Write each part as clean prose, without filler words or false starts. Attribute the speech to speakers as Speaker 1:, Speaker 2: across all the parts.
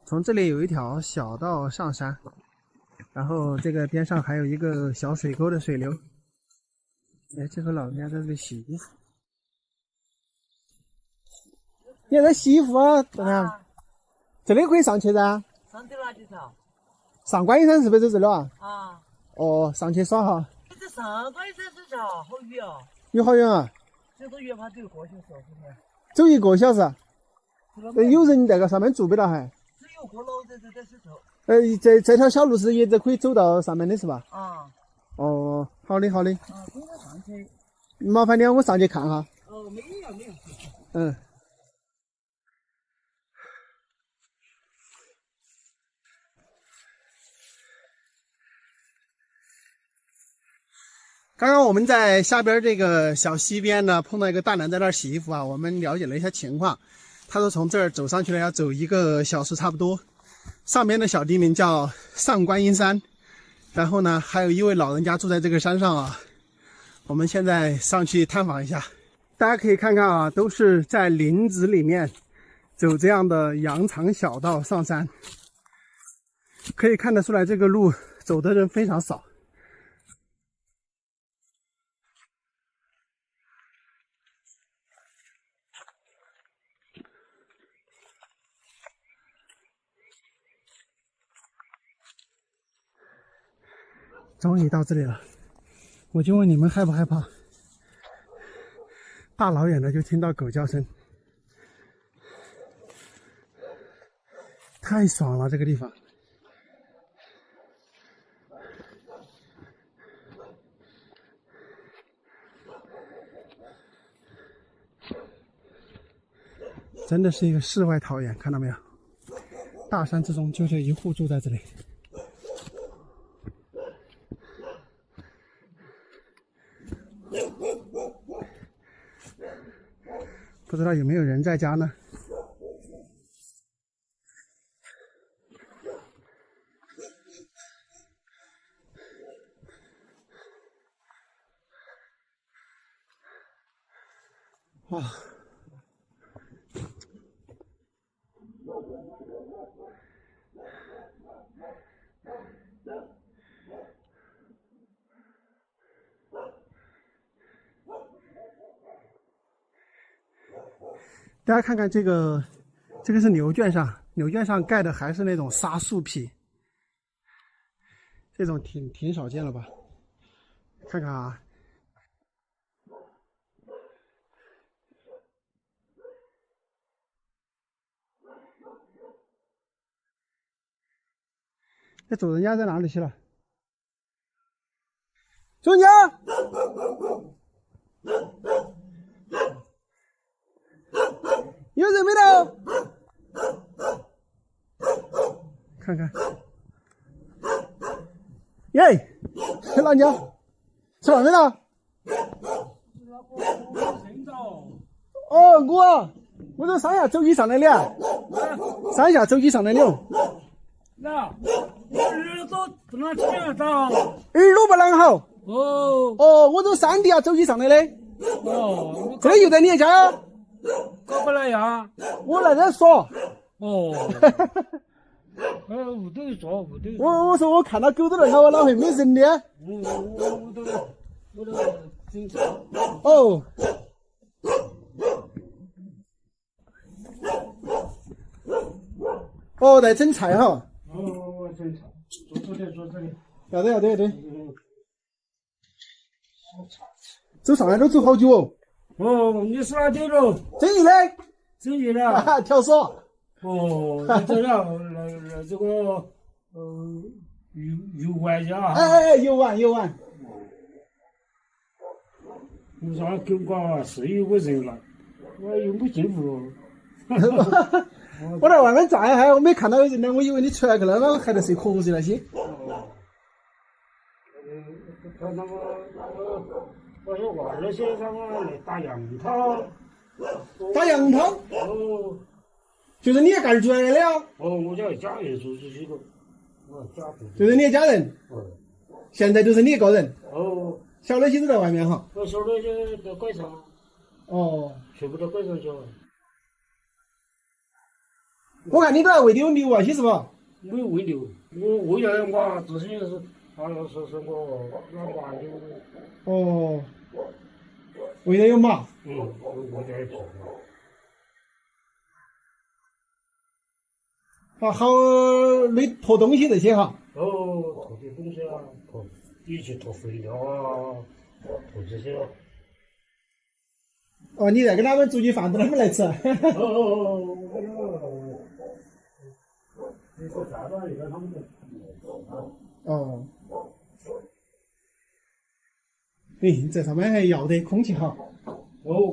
Speaker 1: 从这里有一条小道上山，然后这个边上还有一个小水沟的水流。哎，这个老人家在这里洗衣服。你还在洗衣服啊？怎么样？这里可以上去噻？
Speaker 2: 上去哪里上？
Speaker 1: 上观音山是不是在这里啊？
Speaker 2: 啊。
Speaker 1: 哦，上去耍哈。
Speaker 2: 这上观音山是啥？好远啊！
Speaker 1: 有好远啊？
Speaker 2: 这个远怕走1个小时，后面。
Speaker 1: 走1个小时？有人在个上面住不了还？
Speaker 2: 只有个老人在石头。
Speaker 1: 这条小路是一直可以走到上面的是吧？
Speaker 2: 啊。
Speaker 1: 哦，好的好的。
Speaker 2: 啊，走到上去。
Speaker 1: 麻烦你我上去看哈。
Speaker 2: 哦，没有没有。
Speaker 1: 嗯。刚刚我们在下边这个小溪边呢，碰到一个大娘在那儿洗衣服啊。我们了解了一下情况，她说从这儿走上去了要走1个小时差不多。上边的小地名叫上观音山，然后呢，还有一位老人家住在这个山上啊。我们现在上去探访一下，大家可以看看啊，都是在林子里面走这样的羊肠小道上山，可以看得出来这个路走的人非常少。终于到这里了，我就问你们害不害怕？大老远的就听到狗叫声，太爽了这个地方。真的是一个世外桃源，看到没有？大山之中就这一户住在这里。不知道有没有人在家呢？哇！大家看看这个是牛圈上，牛圈上盖的还是那种沙树皮，这种挺少见了吧？看看啊，这主人家在哪里去了？主人家，有人没有？看看，耶，老娘吃饭没了？哦，我这上下走机上来的啊，上下走机上来的哦。
Speaker 3: 那耳朵不能听得到。
Speaker 1: 耳朵不啷好。
Speaker 3: 哦，
Speaker 1: 我这山地啊走机上来的。
Speaker 3: 哦，
Speaker 1: 这里就在你家呀？
Speaker 3: 搞不来呀？
Speaker 1: 我来这耍。
Speaker 3: 哦。屋头抓屋头。
Speaker 1: 我说我看到狗都来了，我哪会没人的？
Speaker 3: 我都整草。
Speaker 1: 哦。哦，在整菜哈。
Speaker 3: 哦，整菜。坐这里。
Speaker 1: 要得。走上来都走好久哦。
Speaker 3: 哦，你是哪点喽？
Speaker 1: 正义的。
Speaker 3: 正义的。
Speaker 1: 跳耍。
Speaker 3: 哦，这了这个游玩家。
Speaker 1: 哎，游玩。
Speaker 3: 我说狗嘎是有个人了，我又没进屋。
Speaker 1: 我在外面站一下，我没看到有人呢，我以为你出来去了，那还在睡瞌睡那些。
Speaker 3: 他那个我说娃儿些他们来打羊汤。
Speaker 1: 打羊汤？
Speaker 3: 哦。
Speaker 1: 就是你一个人住在那里啊？
Speaker 3: 哦，我家一家人住这些个，我家住。
Speaker 1: 就是你一家人？现在就是你一个人？
Speaker 3: 哦。
Speaker 1: 小的些都在外面哈？
Speaker 3: 我小的就在街上。
Speaker 1: 哦。
Speaker 3: 全部到街上去了。
Speaker 1: 我看你都还喂的有牛啊，些是不？
Speaker 3: 没有喂牛，我喂了我自己是，是我马牛。
Speaker 1: 哦，喂的有马。
Speaker 3: 我喂的是。
Speaker 1: 啊，好累驮东西这些哈。
Speaker 3: 驮些东西啊，一起驮肥料啊，驮这些。
Speaker 1: 哦，你再给他们煮起饭，等他们来吃。
Speaker 3: 你说啥子？你看他们
Speaker 1: 哦。这上面还要得空气好。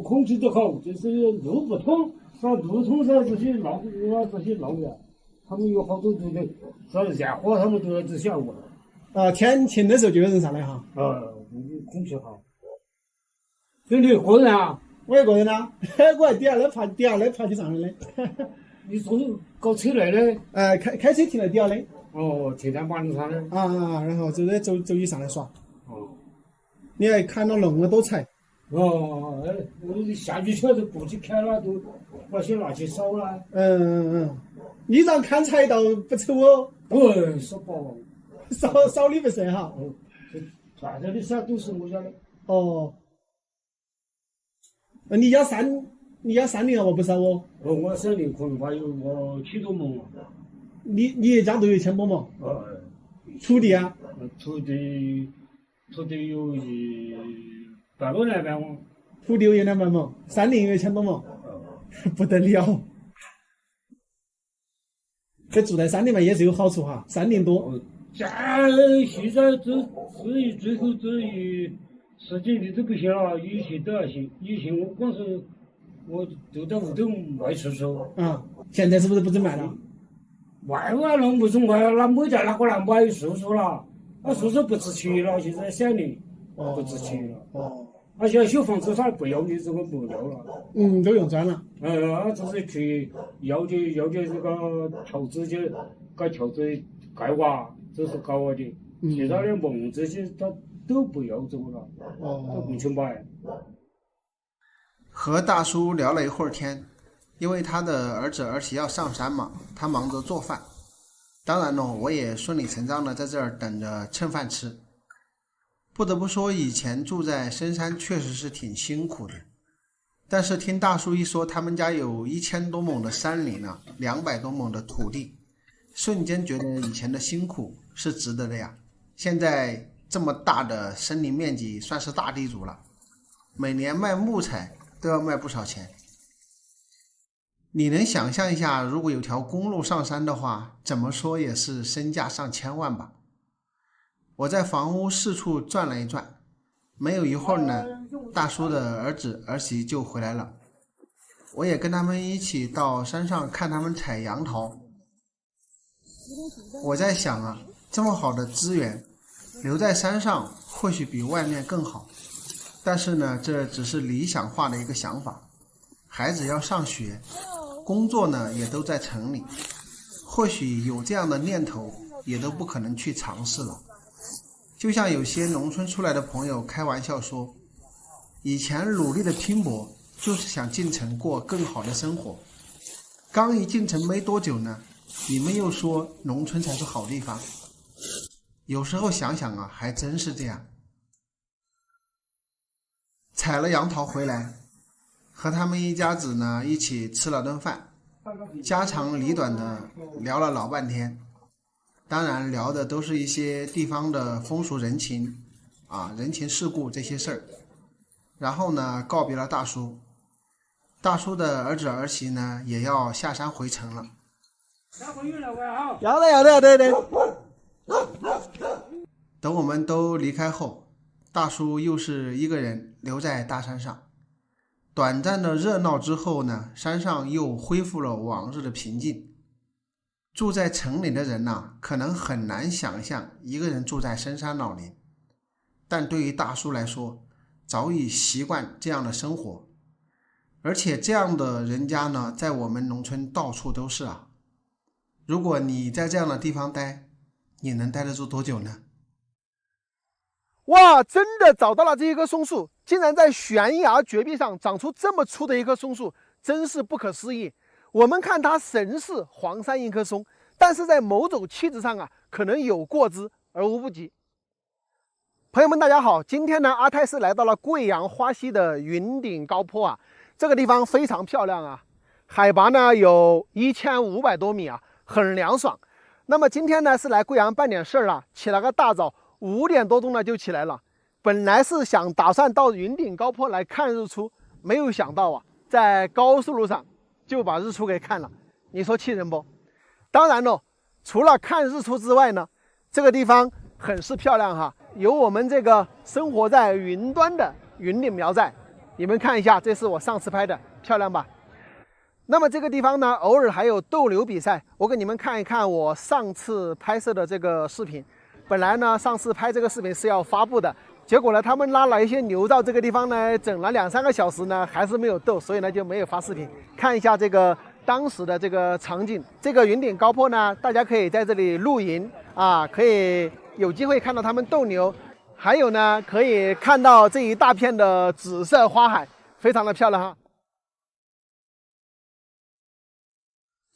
Speaker 3: 空气都好，就是路不通，路通噻，这些闹的，他们有好多都得，啥热火他们都要吃下午。
Speaker 1: 天晴的时候就有人上来哈。
Speaker 3: 空气好。就你一个人啊？
Speaker 1: 我一个人啊，我还底下来爬起上来的。
Speaker 3: 你说搞车来的？
Speaker 1: 开车停在底下的。
Speaker 3: 停在马路上的。
Speaker 1: 然后就在走起上来耍。你还看到龙啊多彩。
Speaker 3: 我下去车都过去看了，都把些拿去烧了。
Speaker 1: 你这样看菜道不丑哦。
Speaker 3: 烧饱。
Speaker 1: 烧你不是哈。
Speaker 3: 在这里啥都是我家的。
Speaker 1: 你家山林啊？我不烧哦。
Speaker 3: 我山林可能还有我7多亩。
Speaker 1: 你一家都有1000多亩？土地啊？
Speaker 3: 土地有100多200亩。
Speaker 1: 土地有200亩，山林有1000多亩，不得了。这住在山里面也是有好处哈，山林多。
Speaker 3: 现在最后这10几年都不行了，以前都还行。以前我光是我就在屋头卖叔叔。
Speaker 1: 现在是不是不准卖了？
Speaker 3: 卖完了不准卖了，那没在那个来买叔叔了，那叔叔不值钱了，现在山林不值钱了。而且小房子他不要你这个木料了。
Speaker 1: 都用砖了。
Speaker 3: 这是去要的这个条子就搞条子盖瓦，这是搞的。其他的木这些他都不要这个了，都不去买。
Speaker 1: 和大叔聊了一会儿天，因为他的儿子儿媳要上山嘛，他忙着做饭。当然了，我也顺理成章的在这儿等着蹭饭吃。不得不说，以前住在深山确实是挺辛苦的。但是听大叔一说，他们家有1000多亩的山林啊，200多亩的土地，瞬间觉得以前的辛苦是值得的呀。现在这么大的森林面积，算是大地主了，每年卖木材都要卖不少钱。你能想象一下，如果有条公路上山的话，怎么说也是身价上千万吧。我在房屋四处转了一转，没有一会儿呢，大叔的儿子儿媳就回来了。我也跟他们一起到山上看他们采杨桃。我在想啊，这么好的资源留在山上或许比外面更好，但是呢，这只是理想化的一个想法。孩子要上学，工作呢也都在城里，或许有这样的念头也都不可能去尝试了。就像有些农村出来的朋友开玩笑说，以前努力的拼搏就是想进城过更好的生活，刚一进城没多久呢，你们又说农村才是好地方。有时候想想啊，还真是这样。采了杨桃回来，和他们一家子呢一起吃了顿饭，家长里短的聊了老半天。当然聊的都是一些地方的风俗人情人情世故这些事儿。然后呢，告别了大叔。大叔的儿子儿媳呢也要下山回城了。要的。等我们都离开后，大叔又是一个人留在大山上。短暂的热闹之后呢，山上又恢复了往日的平静。住在城里的人呢，可能很难想象一个人住在深山老林，但对于大叔来说，早已习惯这样的生活。而且这样的人家呢，在我们农村到处都是啊。如果你在这样的地方待，你能待得住多久呢？哇，真的找到了这一棵松树，竟然在悬崖绝壁上长出这么粗的一棵松树，真是不可思议。我们看它神似黄山迎客松，但是在某种气质上啊，可能有过之而无不及。朋友们，大家好，今天呢，阿泰是来到了贵阳花溪的云顶高坡啊，这个地方非常漂亮啊，海拔呢有1500多米啊，很凉爽。那么今天呢是来贵阳办点事儿了，起了个大早，5点多钟呢就起来了。本来是打算到云顶高坡来看日出，没有想到啊，在高速路上就把日出给看了，你说气人不？当然了，除了看日出之外呢，这个地方很是漂亮哈，有我们这个生活在云端的云顶苗寨，你们看一下，这是我上次拍的，漂亮吧？那么这个地方呢，偶尔还有斗牛比赛，我给你们看一看我上次拍摄的这个视频。本来呢，上次拍这个视频是要发布的，结果呢，他们拉了一些牛到这个地方呢，整了2、3个小时呢，还是没有斗，所以呢就没有发视频。看一下这个当时的这个场景，这个云顶高坡呢，大家可以在这里露营啊，可以有机会看到他们斗牛，还有呢，可以看到这一大片的紫色花海，非常的漂亮哈。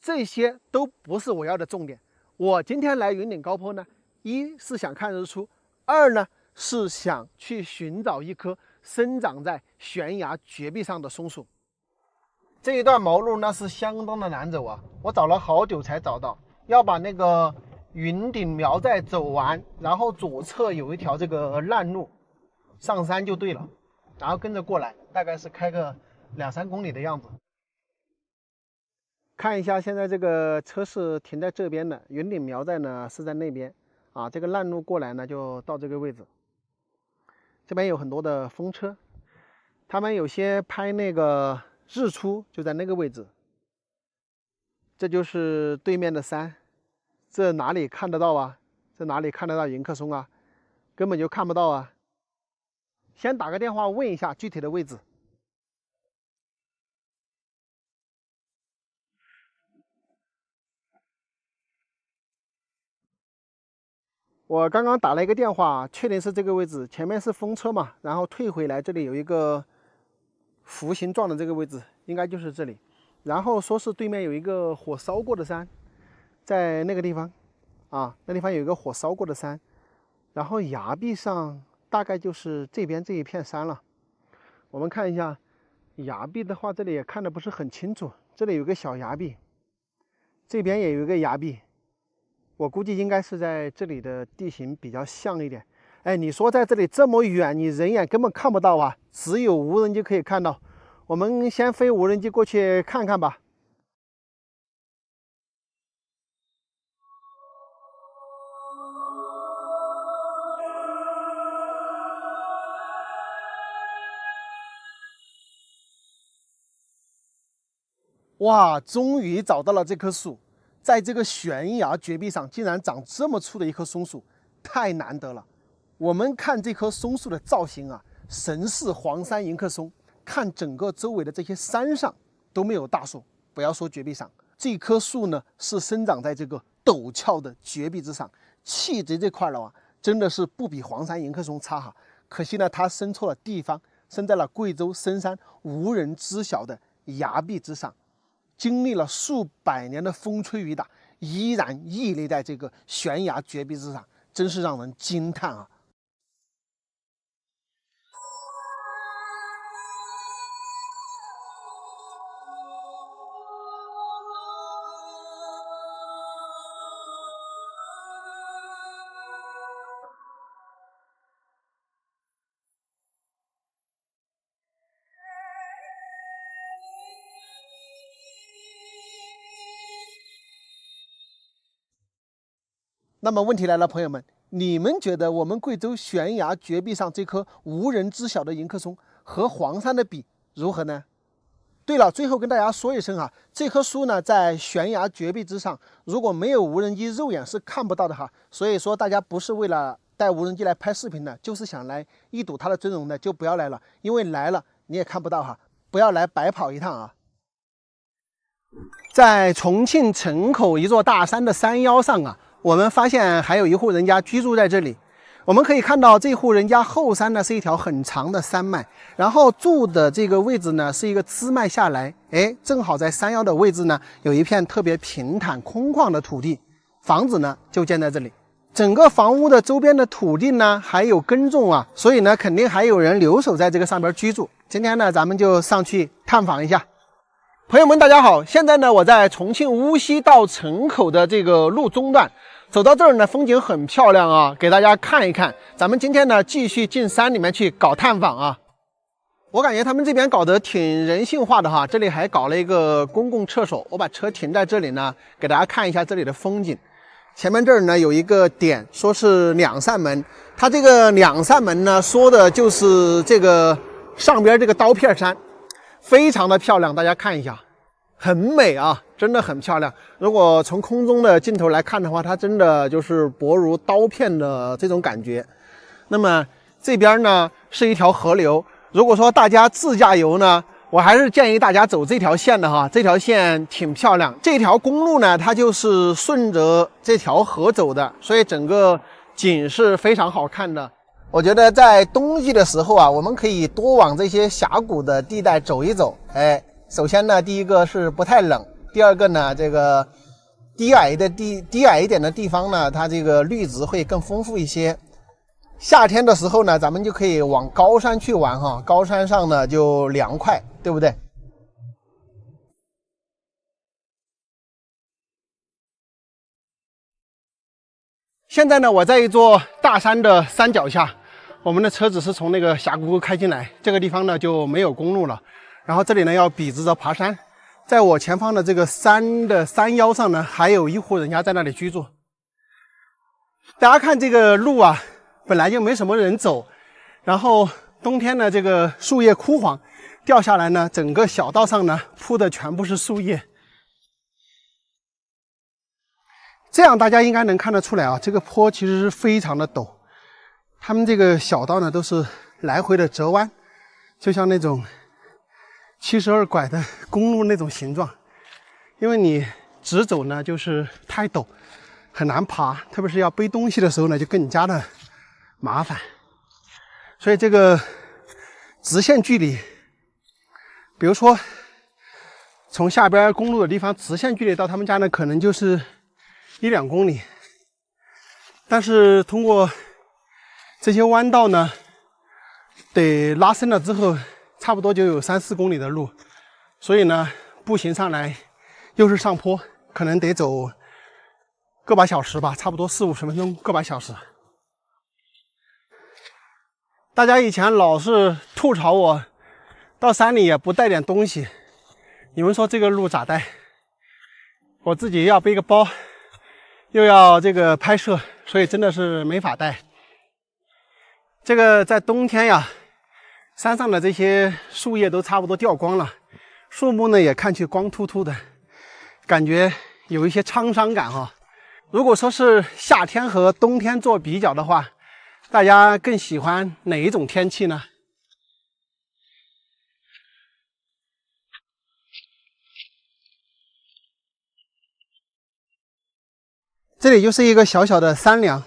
Speaker 1: 这些都不是我要的重点。我今天来云顶高坡呢，一是想看日出，二呢是想去寻找一棵生长在悬崖绝壁上的松树。这一段毛路那是相当的难走啊，我找了好久才找到。要把那个云顶苗寨走完，然后左侧有一条这个烂路，上山就对了，然后跟着过来，大概是开个2、3公里的样子。看一下，现在这个车是停在这边的，云顶苗寨呢是在那边啊。这个烂路过来呢，就到这个位置。这边有很多的风车，他们有些拍那个日出就在那个位置。这就是对面的山，这哪里看得到啊？这哪里看得到迎客松啊？根本就看不到啊。先打个电话问一下具体的位置。我刚刚打了一个电话，确定是这个位置，前面是风车嘛，然后退回来，这里有一个弧形状的这个位置，应该就是这里。然后说是对面有一个火烧过的山，在那个地方啊，那地方有一个火烧过的山，然后崖壁上大概就是这边这一片山了。我们看一下崖壁的话，这里也看得不是很清楚，这里有个小崖壁，这边也有一个崖壁。我估计应该是在这里的地形比较像一点。哎，你说在这里这么远，你人眼根本看不到啊，只有无人机可以看到。我们先飞无人机过去看看吧。哇，终于找到了这棵树。在这个悬崖绝壁上竟然长这么粗的一棵松树，太难得了。我们看这棵松树的造型啊，神似黄山迎客松。看整个周围的这些山上都没有大树，不要说绝壁上，这棵树呢是生长在这个陡峭的绝壁之上，气质这块的话真的是不比黄山迎客松差哈。可惜呢，它生错了地方，生在了贵州深山无人知晓的崖壁之上。经历了数百年的风吹雨打，依然屹立在这个悬崖绝壁之上，真是让人惊叹啊！那么问题来了，朋友们，你们觉得我们贵州悬崖绝壁上这棵无人知晓的迎客松和黄山的比如何呢？对了，最后跟大家说一声哈，这棵树呢在悬崖绝壁之上，如果没有无人机，肉眼是看不到的哈。所以说大家不是为了带无人机来拍视频的，就是想来一睹它的尊容的，就不要来了，因为来了你也看不到哈，不要来白跑一趟啊。在重庆城口一座大山的山腰上啊，我们发现还有一户人家居住在这里。我们可以看到这户人家后山呢是一条很长的山脉，然后住的这个位置呢是一个支脉下来，正好在山腰的位置呢有一片特别平坦空旷的土地，房子呢就建在这里。整个房屋的周边的土地呢还有耕种啊，所以呢肯定还有人留守在这个上边居住。今天呢咱们就上去探访一下。朋友们大家好，现在呢我在重庆乌溪到城口的这个路中段，走到这儿呢风景很漂亮啊，给大家看一看。咱们今天呢继续进山里面去搞探访啊。我感觉他们这边搞得挺人性化的哈，这里还搞了一个公共厕所，我把车停在这里呢，给大家看一下这里的风景。前面这儿呢有一个点，说是2扇门，它这个2扇门呢说的就是这个上边这个刀片山，非常的漂亮，大家看一下，很美啊，真的很漂亮。如果从空中的镜头来看的话，它真的就是薄如刀片的这种感觉。那么这边呢是一条河流，如果说大家自驾游呢，我还是建议大家走这条线的哈，这条线挺漂亮。这条公路呢，它就是顺着这条河走的，所以整个景是非常好看的。我觉得在冬季的时候啊，我们可以多往这些峡谷的地带走一走。首先呢，第一个是不太冷，第二个呢，这个低矮一点的地方呢，它这个绿植会更丰富一些。夏天的时候呢，咱们就可以往高山去玩哈，高山上呢就凉快，对不对？现在呢，我在一座大山的山脚下，我们的车子是从那个峡谷沟开进来，这个地方呢就没有公路了。然后这里呢要笔直着爬山，在我前方的这个山的山腰上呢，还有一户人家在那里居住。大家看这个路啊，本来就没什么人走，然后冬天呢这个树叶枯黄，掉下来呢，整个小道上呢铺的全部是树叶。这样大家应该能看得出来啊，这个坡其实是非常的陡，他们这个小道呢都是来回的折弯，就像那种72拐的公路那种形状。因为你直走呢就是太陡，很难爬，特别是要背东西的时候呢就更加的麻烦。所以这个直线距离，比如说从下边公路的地方直线距离到他们家呢可能就是1-2公里，但是通过这些弯道呢，得拉伸了之后，差不多就有3-4公里的路，所以呢，步行上来又是上坡，可能得走个把小时吧，差不多40-50分钟，个把小时。大家以前老是吐槽我到山里也不带点东西，你们说这个路咋带？我自己要背个包，又要这个拍摄，所以真的是没法带。这个在冬天呀，山上的这些树叶都差不多掉光了，树木呢也看去光秃秃的，感觉有一些沧桑感哈。如果说是夏天和冬天做比较的话，大家更喜欢哪一种天气呢？这里就是一个小小的山梁，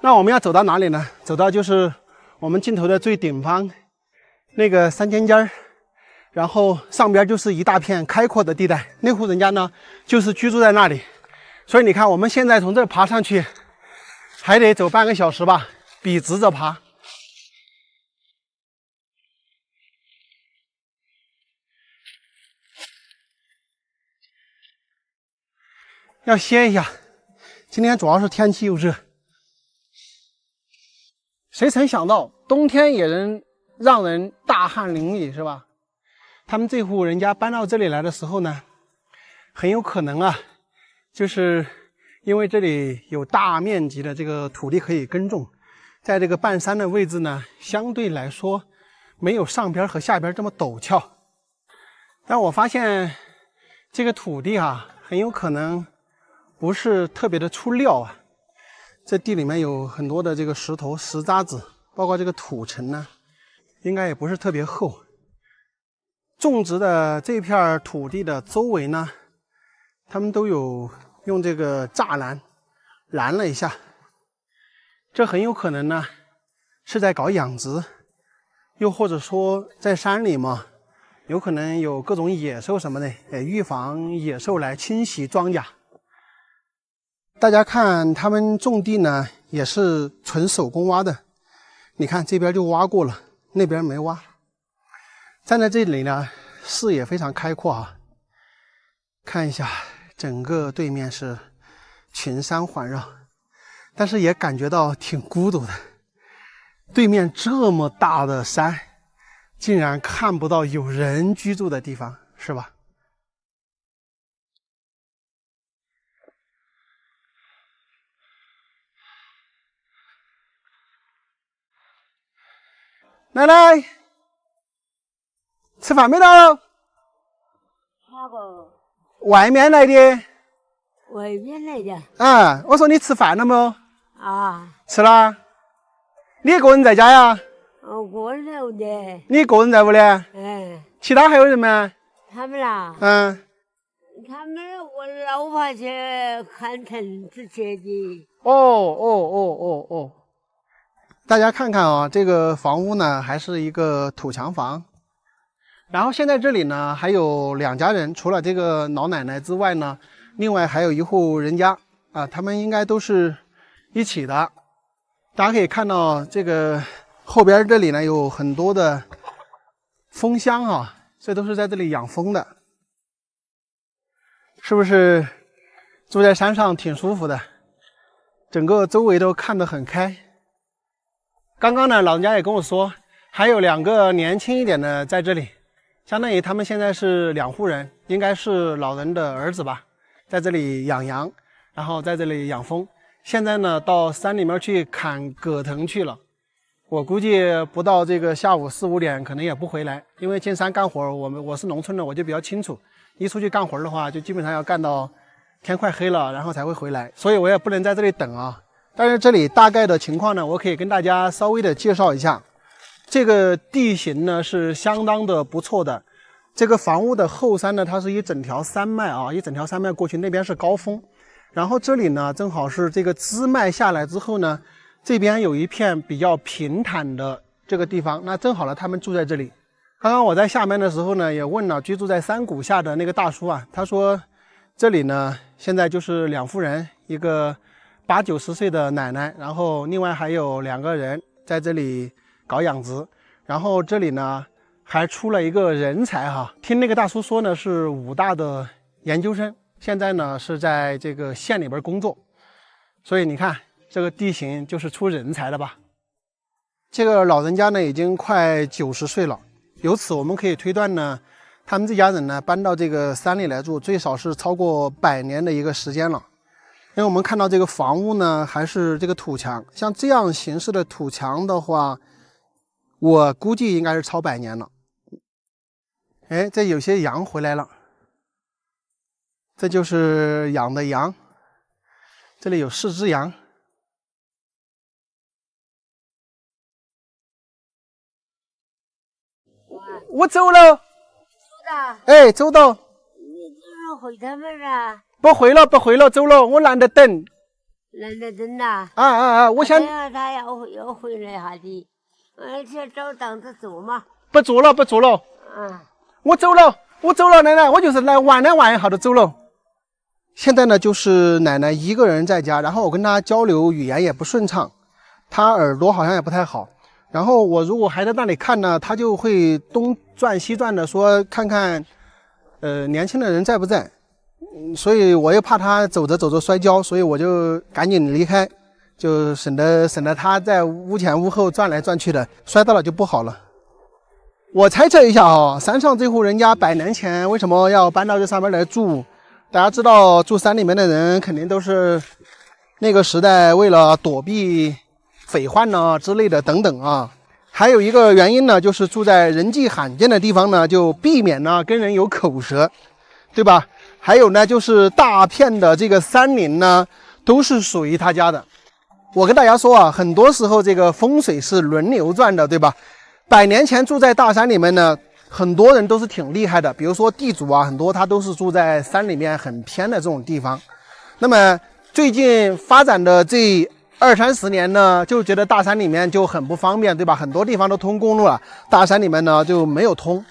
Speaker 1: 那我们要走到哪里呢？走到就是我们镜头的最顶方那个山尖尖儿，然后上边就是一大片开阔的地带，那户人家呢就是居住在那里。所以你看，我们现在从这儿爬上去还得走半个小时吧，笔直着爬。要歇一下，今天主要是天气又热。谁曾想到冬天也能让人大汗淋漓，是吧？他们这户人家搬到这里来的时候呢，很有可能啊，就是因为这里有大面积的这个土地可以耕种，在这个半山的位置呢，相对来说没有上边和下边这么陡峭。但我发现这个土地啊，很有可能不是特别的出料啊。这地里面有很多的这个石头、石渣子，包括这个土层呢，应该也不是特别厚。种植的这片土地的周围呢，他们都有用这个栅栏拦了一下，这很有可能呢是在搞养殖，又或者说在山里嘛，有可能有各种野兽什么的，预防野兽来侵袭庄稼。大家看他们种地呢，也是纯手工挖的。你看这边就挖过了，那边没挖。站在这里呢，视野非常开阔啊。看一下，整个对面是群山环绕，但是也感觉到挺孤独的。对面这么大的山，竟然看不到有人居住的地方，是吧？奶奶，吃饭没到？
Speaker 4: 哪个？
Speaker 1: 外面来的。
Speaker 4: 外面来的。
Speaker 1: 啊，我说你吃饭了没？
Speaker 4: 啊，
Speaker 1: 吃了。你一个人在家呀？
Speaker 4: 我个人在屋的。
Speaker 1: 你一个人在屋里？
Speaker 4: 哎，
Speaker 1: 其他还有人吗？
Speaker 4: 他们啦？
Speaker 1: 嗯。
Speaker 4: 他们我老婆去看城子去的。
Speaker 1: 哦。大家看看啊，这个房屋呢还是一个土墙房。然后现在这里呢还有2家人，除了这个老奶奶之外呢，另外还有一户人家啊，他们应该都是一起的。大家可以看到这个后边这里呢有很多的蜂箱啊，这都是在这里养蜂的。是不是住在山上挺舒服的？整个周围都看得很开。刚刚呢，老人家也跟我说，还有2个年轻一点的在这里，相当于他们现在是2户人，应该是老人的儿子吧，在这里养羊，然后在这里养蜂。现在呢，到山里面去砍葛藤去了。我估计不到这个下午4、5点，可能也不回来，因为进山干活，我是农村的，我就比较清楚，一出去干活的话，就基本上要干到天快黑了，然后才会回来，所以我也不能在这里等啊。但是这里大概的情况呢，我可以跟大家稍微的介绍一下。这个地形呢是相当的不错的。这个房屋的后山呢，它是一整条山脉啊，一整条山脉过去，那边是高峰。然后这里呢，正好是这个支脉下来之后呢，这边有一片比较平坦的这个地方，那正好呢，他们住在这里。刚刚我在下面的时候呢，也问了居住在山谷下的那个大叔啊，他说这里呢现在就是2户人，一个80、90岁的奶奶，然后另外还有2个人在这里搞养殖，然后这里呢还出了一个人才哈，听那个大叔说呢是武大的研究生，现在呢是在这个县里边工作，所以你看这个地形就是出人才的吧。这个老人家呢已经快90岁了，由此我们可以推断呢，他们这家人呢搬到这个山里来住，最少是超过100年的一个时间了。因为我们看到这个房屋呢还是这个土墙，像这样形式的土墙的话，我估计应该是超100年了。哎，这有些羊回来了，这就是养的羊，这里有4只羊。我走了。
Speaker 4: 走的。
Speaker 1: 哎，走到。
Speaker 4: 你就是回他们了？
Speaker 1: 不回了，走了，我懒得等。
Speaker 4: 懒得等呐？
Speaker 1: 我想。
Speaker 4: 他要回来哈的，去找档子做嘛。
Speaker 1: 不做了。我走了，奶奶，我就是来玩一下就走了。现在呢，就是奶奶一个人在家，然后我跟她交流语言也不顺畅，她耳朵好像也不太好。然后我如果还在那里看呢，她就会东转西转的说看看，年轻的人在不在。所以我又怕她走着摔跤，所以我就赶紧离开，就省得她在屋前屋后转来转去的，摔到了就不好了。我猜测一下啊，山上这户人家100年前为什么要搬到这上面来住？大家知道住山里面的人肯定都是那个时代为了躲避匪患呢之类的等等啊。还有一个原因呢，就是住在人迹罕见的地方呢，就避免呢跟人有口舌，对吧？还有呢，就是大片的这个山林呢，都是属于他家的。我跟大家说啊，很多时候这个风水是轮流转的，对吧？100年前住在大山里面呢，很多人都是挺厉害的，比如说地主啊，很多他都是住在山里面很偏的这种地方。那么最近发展的这20-30年呢，就觉得大山里面就很不方便，对吧？很多地方都通公路了，大山里面呢就没有通。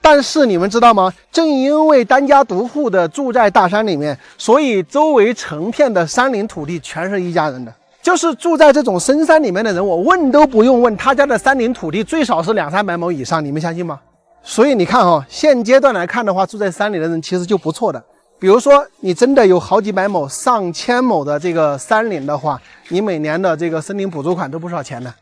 Speaker 1: 但是你们知道吗？正因为单家独户的住在大山里面，所以周围成片的山林土地全是一家人的。就是住在这种深山里面的人，我问都不用问，他家的山林土地最少是200-300亩以上，你们相信吗？所以你看现阶段来看的话，住在山里的人其实就不错的。比如说你真的有好几百亩、上千亩的这个山林的话，你每年的这个森林补助款都不少钱呢。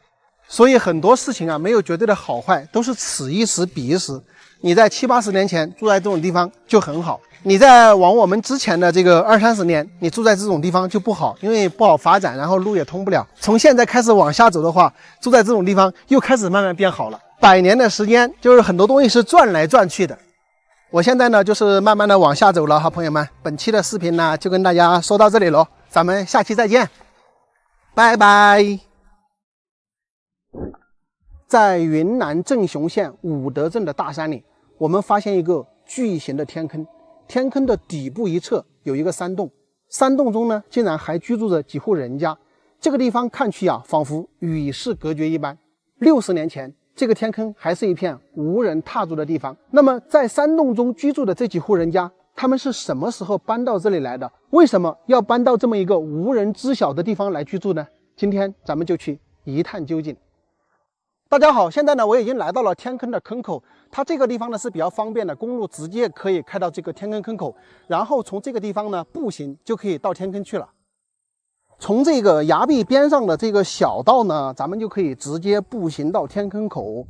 Speaker 1: 所以很多事情啊，没有绝对的好坏，都是此一时彼一时。你在70-80年前住在这种地方就很好，你在往我们之前的这个20-30年，你住在这种地方就不好，因为不好发展，然后路也通不了。从现在开始往下走的话，住在这种地方又开始慢慢变好了。100年的时间，就是很多东西是转来转去的。我现在呢，就是慢慢的往下走了哈，朋友们。本期的视频呢，就跟大家说到这里喽，咱们下期再见，拜拜。在云南镇雄县武德镇的大山里，我们发现一个巨型的天坑，天坑的底部一侧有一个山洞，山洞中呢竟然还居住着几户人家。这个地方看去啊，仿佛与世隔绝一般。60年前，这个天坑还是一片无人踏足的地方。那么在山洞中居住的这几户人家，他们是什么时候搬到这里来的？为什么要搬到这么一个无人知晓的地方来居住呢？今天咱们就去一探究竟。大家好，现在呢我已经来到了天坑的坑口，它这个地方呢是比较方便的，公路直接可以开到这个天坑坑口，然后从这个地方呢步行就可以到天坑去了。从这个崖壁边上的这个小道呢，咱们就可以直接步行到天坑口，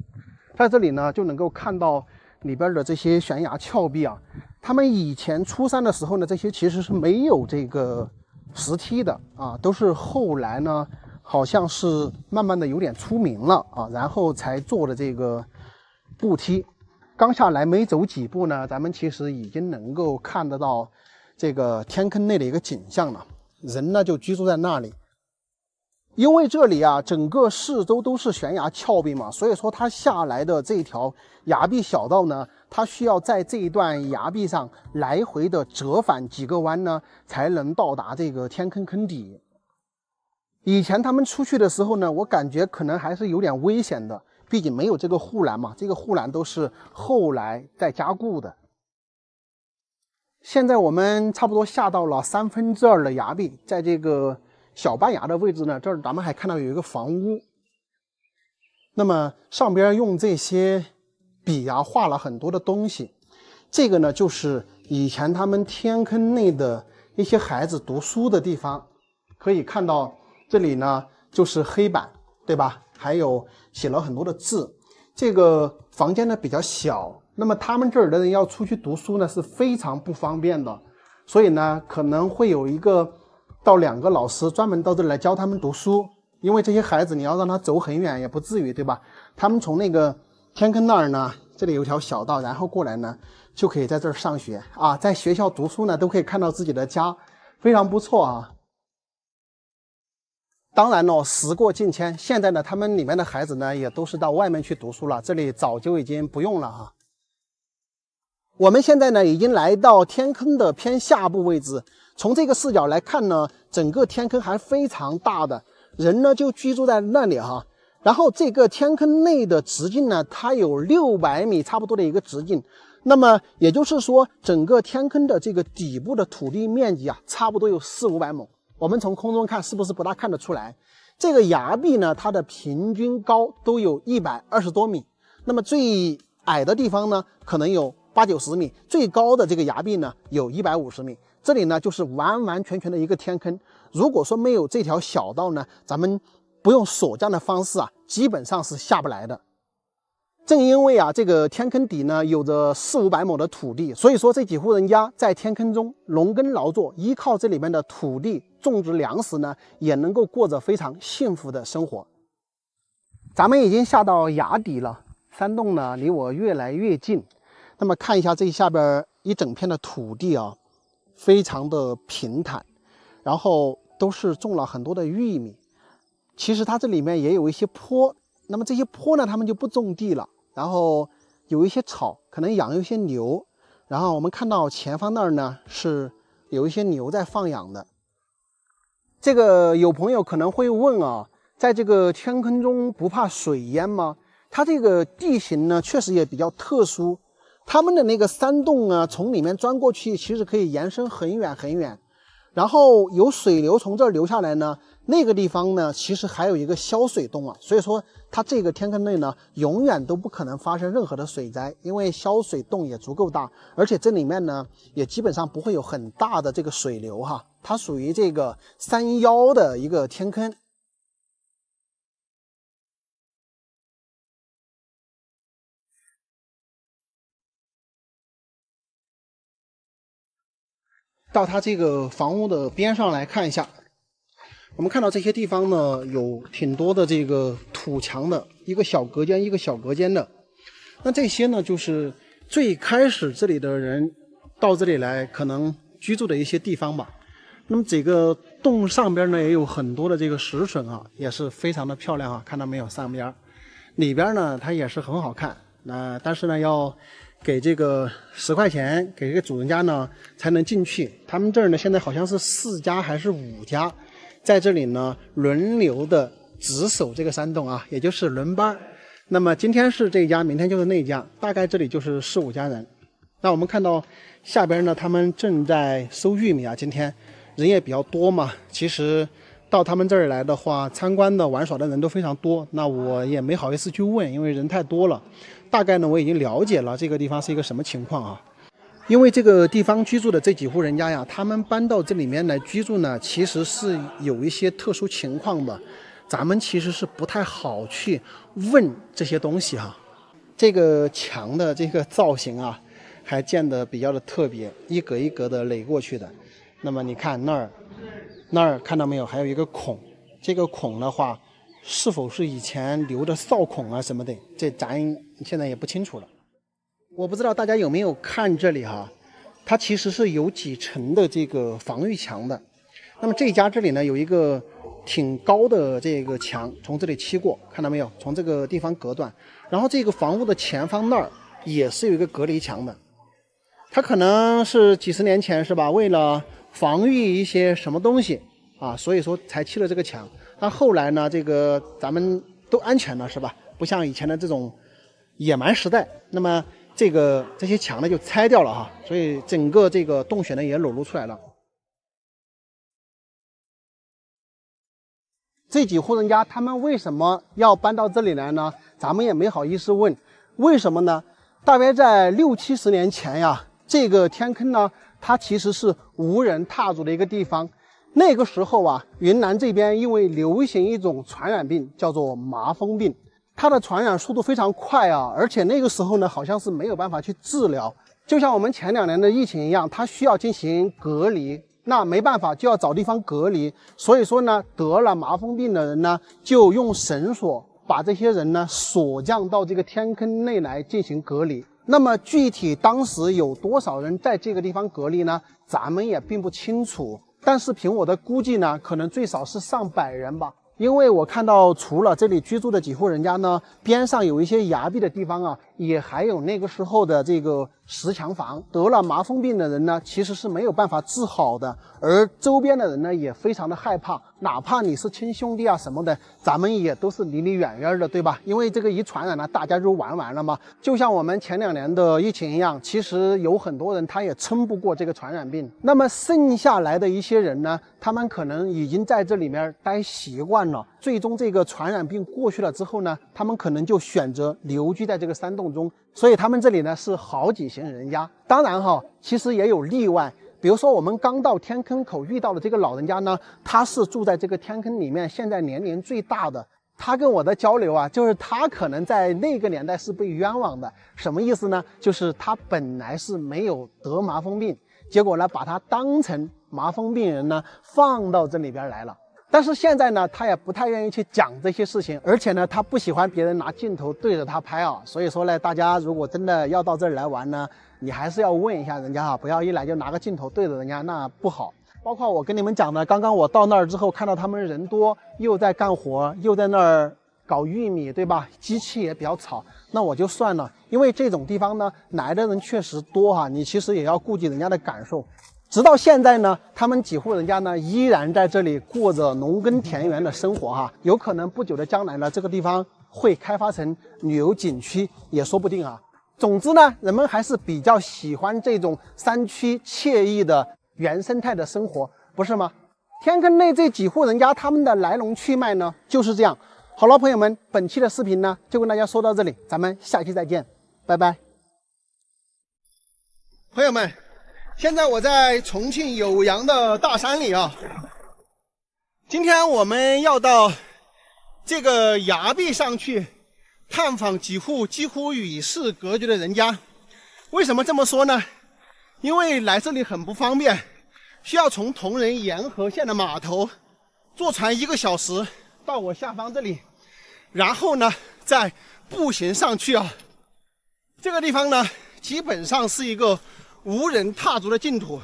Speaker 1: 在这里呢就能够看到里边的这些悬崖峭壁啊。他们以前出山的时候呢，这些其实是没有这个石梯的啊，都是后来呢好像是慢慢的有点出名了啊，然后才做的这个步梯。刚下来没走几步呢，咱们其实已经能够看得到这个天坑内的一个景象了。人呢就居住在那里，因为这里啊整个四周都是悬崖峭壁嘛，所以说它下来的这条崖壁小道呢，它需要在这一段崖壁上来回的折返几个弯呢，才能到达这个天坑坑底。以前他们出去的时候呢，我感觉可能还是有点危险的，毕竟没有这个护栏嘛，这个护栏都是后来再加固的。现在我们差不多下到了2/3的崖壁，在这个小半崖的位置呢，这儿咱们还看到有一个房屋。那么上边用这些笔啊画了很多的东西，这个呢就是以前他们天坑内的一些孩子读书的地方。可以看到这里呢就是黑板，对吧？还有写了很多的字。这个房间呢比较小，那么他们这儿的人要出去读书呢是非常不方便的，所以呢可能会有1到2个老师专门到这里来教他们读书。因为这些孩子你要让他走很远也不至于，对吧？他们从那个天坑那儿呢，这里有条小道，然后过来呢就可以在这儿上学啊，在学校读书呢都可以看到自己的家，非常不错啊。当然了，时过境迁，现在呢他们里面的孩子呢也都是到外面去读书了，这里早就已经不用了哈。我们现在呢已经来到天坑的偏下部位置，从这个视角来看呢，整个天坑还非常大的，人呢就居住在那里哈。然后这个天坑内的直径呢，它有600米差不多的一个直径，那么也就是说整个天坑的这个底部的土地面积啊，差不多有400-500亩。我们从空中看是不是不大看得出来？这个崖壁呢，它的平均高都有120多米，那么最矮的地方呢，可能有80-90米，最高的这个崖壁呢，有150米。这里呢，就是完完全全的一个天坑。如果说没有这条小道呢，咱们不用锁降的方式啊，基本上是下不来的。正因为啊，这个天坑底呢有着400-500亩的土地，所以说这几户人家在天坑中农耕劳作，依靠这里面的土地种植粮食呢，也能够过着非常幸福的生活。咱们已经下到崖底了，山洞呢离我越来越近。那么看一下这下边一整片的土地啊，非常的平坦，然后都是种了很多的玉米。其实它这里面也有一些坡，那么这些坡呢，他们就不种地了。然后有一些草，可能养一些牛。然后我们看到前方那儿呢，是有一些牛在放养的。这个有朋友可能会问啊，在这个天坑中不怕水淹吗？它这个地形呢，确实也比较特殊。他们的那个山洞啊，从里面钻过去，其实可以延伸很远很远。然后有水流从这儿流下来呢，那个地方呢，其实还有一个消水洞啊。所以说，它这个天坑内呢，永远都不可能发生任何的水灾，因为消水洞也足够大，而且这里面呢，也基本上不会有很大的这个水流哈。它属于这个山腰的一个天坑。到它这个房屋的边上来看一下，我们看到这些地方呢，有挺多的这个土墙的，一个小隔间一个小隔间的。那这些呢，就是最开始这里的人到这里来可能居住的一些地方吧。那么这个洞上边呢，也有很多的这个石笋啊，也是非常的漂亮啊，看到没有？上边里边呢，它也是很好看。但是呢，要给这个10块钱给这个主人家呢才能进去。他们这儿呢现在好像是4家还是5家，在这里呢轮流的值守这个山洞啊，也就是轮班。那么今天是这家，明天就是那家，大概这里就是4、5家人。那我们看到下边呢，他们正在收玉米啊，今天人也比较多嘛。其实到他们这儿来的话，参观的玩耍的人都非常多，那我也没好意思去问，因为人太多了。大概呢，我已经了解了这个地方是一个什么情况啊。因为这个地方居住的这几户人家呀，他们搬到这里面来居住呢，其实是有一些特殊情况的，咱们其实是不太好去问这些东西哈。这个墙的这个造型啊，还建得比较的特别，一格一格的垒过去的。那么你看那儿看到没有，还有一个孔，这个孔的话是否是以前留的哨孔啊什么的，这咱现在也不清楚了。我不知道大家有没有看这里哈，它其实是有几层的这个防御墙的。那么这家这里呢，有一个挺高的这个墙，从这里砌过，看到没有？从这个地方隔断，然后这个房屋的前方那儿也是有一个隔离墙的。它可能是几十年前是吧，为了防御一些什么东西啊，所以说才砌了这个墙。那后来呢，这个咱们都安全了是吧？不像以前的这种野蛮时代，那么这些墙呢就拆掉了哈，所以整个这个洞穴呢也裸露出来了。这几户人家他们为什么要搬到这里来呢？咱们也没好意思问，为什么呢？大约在60、70年前呀，这个天坑呢，它其实是无人踏足的一个地方。那个时候啊，云南这边因为流行一种传染病，叫做麻风病，它的传染速度非常快啊，而且那个时候呢，好像是没有办法去治疗，就像我们前2年的疫情一样，它需要进行隔离，那没办法就要找地方隔离，所以说呢，得了麻风病的人呢，就用绳索把这些人呢锁降到这个天坑内来进行隔离。那么具体当时有多少人在这个地方隔离呢？咱们也并不清楚。但是凭我的估计呢，可能最少是上百人吧。因为我看到除了这里居住的几户人家呢，边上有一些崖壁的地方啊，也还有那个时候的这个石墙房。得了麻风病的人呢，其实是没有办法治好的，而周边的人呢也非常的害怕，哪怕你是亲兄弟啊什么的，咱们也都是离远远的，对吧？因为这个一传染了，大家就玩完了嘛。就像我们前2年的疫情一样，其实有很多人他也撑不过这个传染病。那么剩下来的一些人呢，他们可能已经在这里面待习惯了，最终这个传染病过去了之后呢，他们可能就选择留居在这个山洞中，所以他们这里呢是好几型人家。当然哈，其实也有例外，比如说我们刚到天坑口遇到的这个老人家呢，他是住在这个天坑里面现在年龄最大的。他跟我的交流啊，就是他可能在那个年代是被冤枉的。什么意思呢？就是他本来是没有得麻风病，结果呢把他当成麻风病人呢放到这里边来了。但是现在呢，他也不太愿意去讲这些事情，而且呢，他不喜欢别人拿镜头对着他拍啊。所以说呢，大家如果真的要到这儿来玩呢，你还是要问一下人家啊，不要一来就拿个镜头对着人家，那不好。包括我跟你们讲的，刚刚我到那儿之后，看到他们人多，又在干活，又在那儿搞玉米，对吧？机器也比较吵，那我就算了，因为这种地方呢，来的人确实多哈，你其实也要顾及人家的感受。直到现在呢，他们几户人家呢依然在这里过着农耕田园的生活哈。有可能不久的将来呢，这个地方会开发成旅游景区也说不定啊。总之呢，人们还是比较喜欢这种山区惬意的原生态的生活，不是吗？天坑内这几户人家他们的来龙去脉呢就是这样。好了，朋友们，本期的视频呢就跟大家说到这里，咱们下期再见，拜拜。朋友们，现在我在重庆酉阳的大山里啊。今天我们要到这个崖壁上去探访几户几乎与世隔绝的人家。为什么这么说呢？因为来这里很不方便，需要从铜仁沿河县的码头坐船1个小时到我下方这里，然后呢再步行上去啊。这个地方呢基本上是一个无人踏足的净土，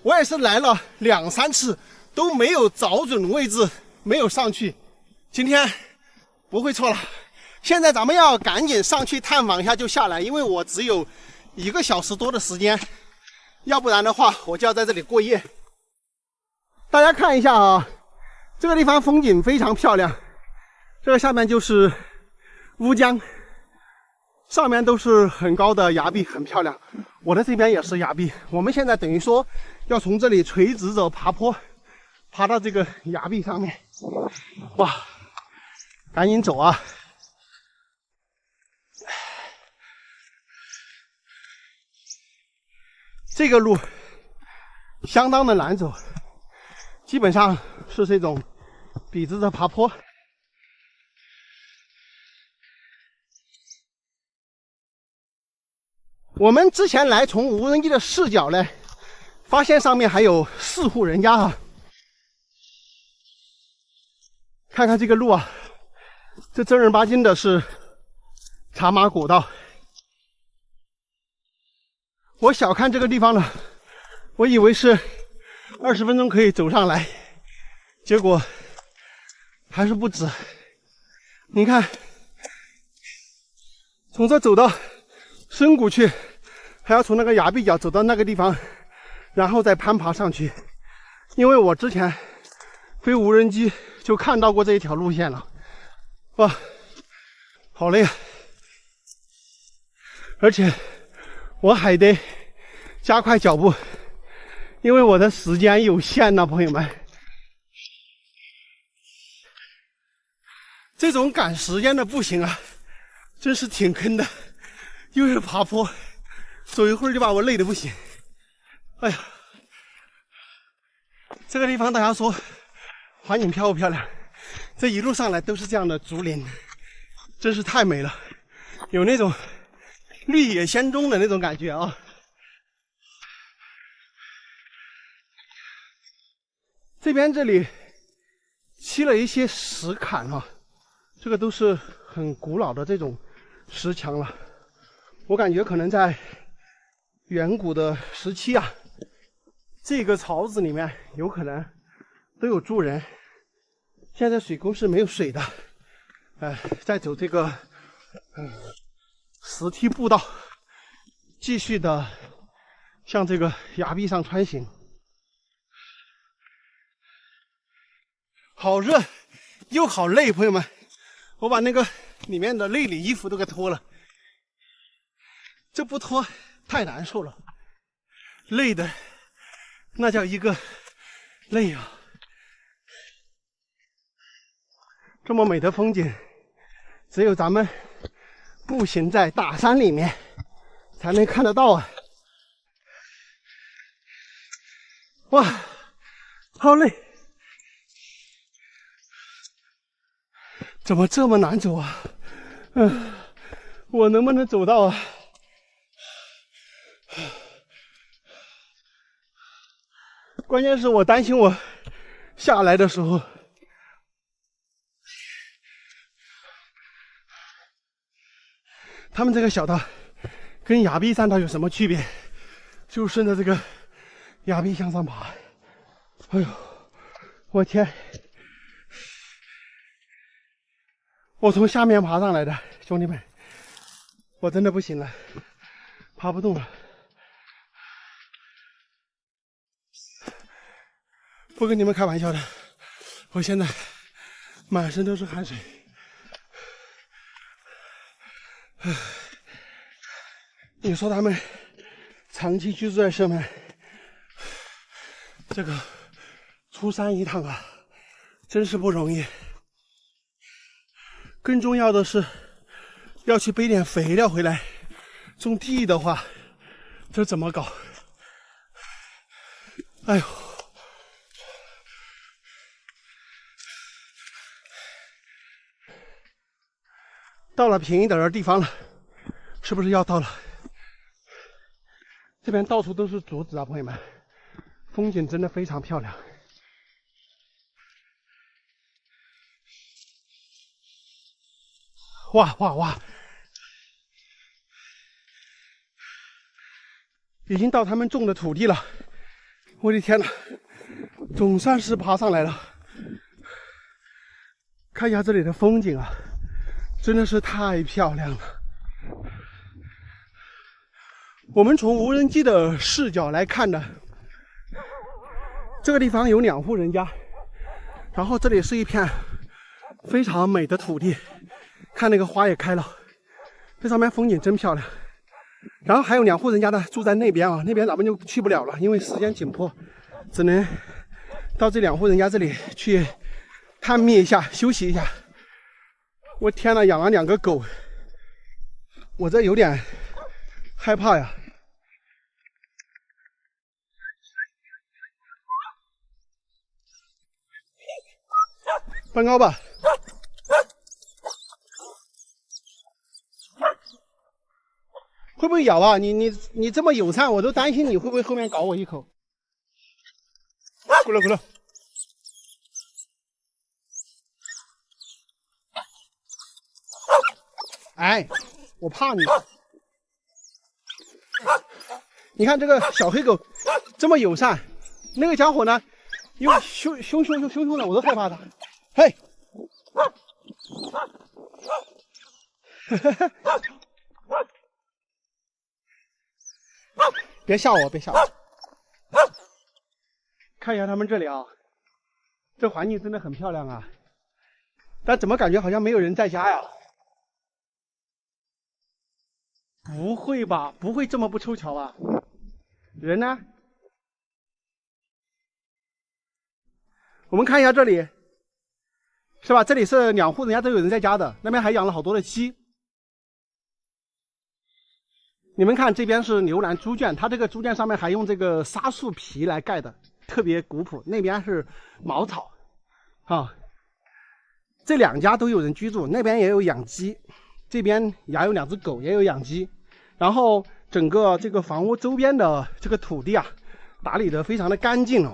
Speaker 1: 我也是来了2、3次都没有找准位置，没有上去。今天不会错了，现在咱们要赶紧上去探访一下就下来，因为我只有1个小时多的时间，要不然的话我就要在这里过夜。大家看一下啊，这个地方风景非常漂亮，这个下面就是乌江，上面都是很高的崖壁，很漂亮。我的这边也是崖壁，我们现在等于说要从这里垂直着爬坡，爬到这个崖壁上面。哇，赶紧走啊！这个路相当的难走，基本上是这种笔直的爬坡。我们之前来从无人机的视角呢，发现上面还有4户人家啊。看看这个路啊，这正儿八经的是茶马古道。我小看这个地方了，我以为是20分钟可以走上来，结果还是不止。你看，从这走到深谷去，还要从那个崖壁角走到那个地方，然后再攀爬上去。因为我之前飞无人机就看到过这一条路线了，哇，好累啊！而且我还得加快脚步，因为我的时间有限呢，朋友们。这种赶时间的步行啊，真是挺坑的。又是爬坡，走一会儿就把我累得不行。哎呀，这个地方大家说环境漂不漂亮？这一路上来都是这样的竹林，真是太美了，有那种绿野仙踪的那种感觉啊。这里砌了一些石坎啊，这个都是很古老的这种石墙了。我感觉可能在远古的时期啊，这个槽子里面有可能都有住人。现在水沟是没有水的，再走这个石梯步道，继续的向这个崖壁上穿行。好热又好累，朋友们，我把那个里面的内里衣服都给脱了。这不脱太难受了，累的那叫一个累啊！这么美的风景，只有咱们步行在大山里面才能看得到啊！哇，好累！怎么这么难走啊？我能不能走到啊？关键是我担心我下来的时候，他们这个小道跟崖壁栈道有什么区别？就顺着这个崖壁向上爬。哎呦，我天！我从下面爬上来的，兄弟们，我真的不行了，爬不动了。不跟你们开玩笑的，我现在满身都是汗水。你说他们长期居住在sơn门，这个出山一趟啊，真是不容易。更重要的是，要去背点肥料回来种地的话，这怎么搞？哎呦！到了平一点的地方了，是不是要到了？这边到处都是竹子啊，朋友们，风景真的非常漂亮。哇哇哇！已经到他们种的土地了，我的天哪，总算是爬上来了。看一下这里的风景啊，真的是太漂亮了。我们从无人机的视角来看呢，这个地方有2户人家，然后这里是一片非常美的土地，看那个花也开了，这上面风景真漂亮。然后还有2户人家呢住在那边啊，那边咱们就去不了了，因为时间紧迫，只能到这2户人家这里去探秘一下，休息一下。我天呐，养了2个狗，我这有点害怕呀。搬高吧。会不会咬啊？你这么友善，我都担心你会不会后面搞我一口。过来过来。哎，我怕你。你看这个小黑狗这么友善，那个家伙呢又凶的，我都害怕它。嘿，别吓我，别吓我。看一下他们这里啊，这环境真的很漂亮啊，但怎么感觉好像没有人在家呀？不会吧？不会这么不凑巧吧？人呢？我们看一下这里，是吧？这里是2户人家都有人在家的，那边还养了好多的鸡。你们看，这边是牛栏猪圈，它这个猪圈上面还用这个沙树皮来盖的，特别古朴。那边是茅草，啊，这2家都有人居住，那边也有养鸡，这边也有2只狗，也有养鸡。然后整个这个房屋周边的这个土地啊，打理得非常的干净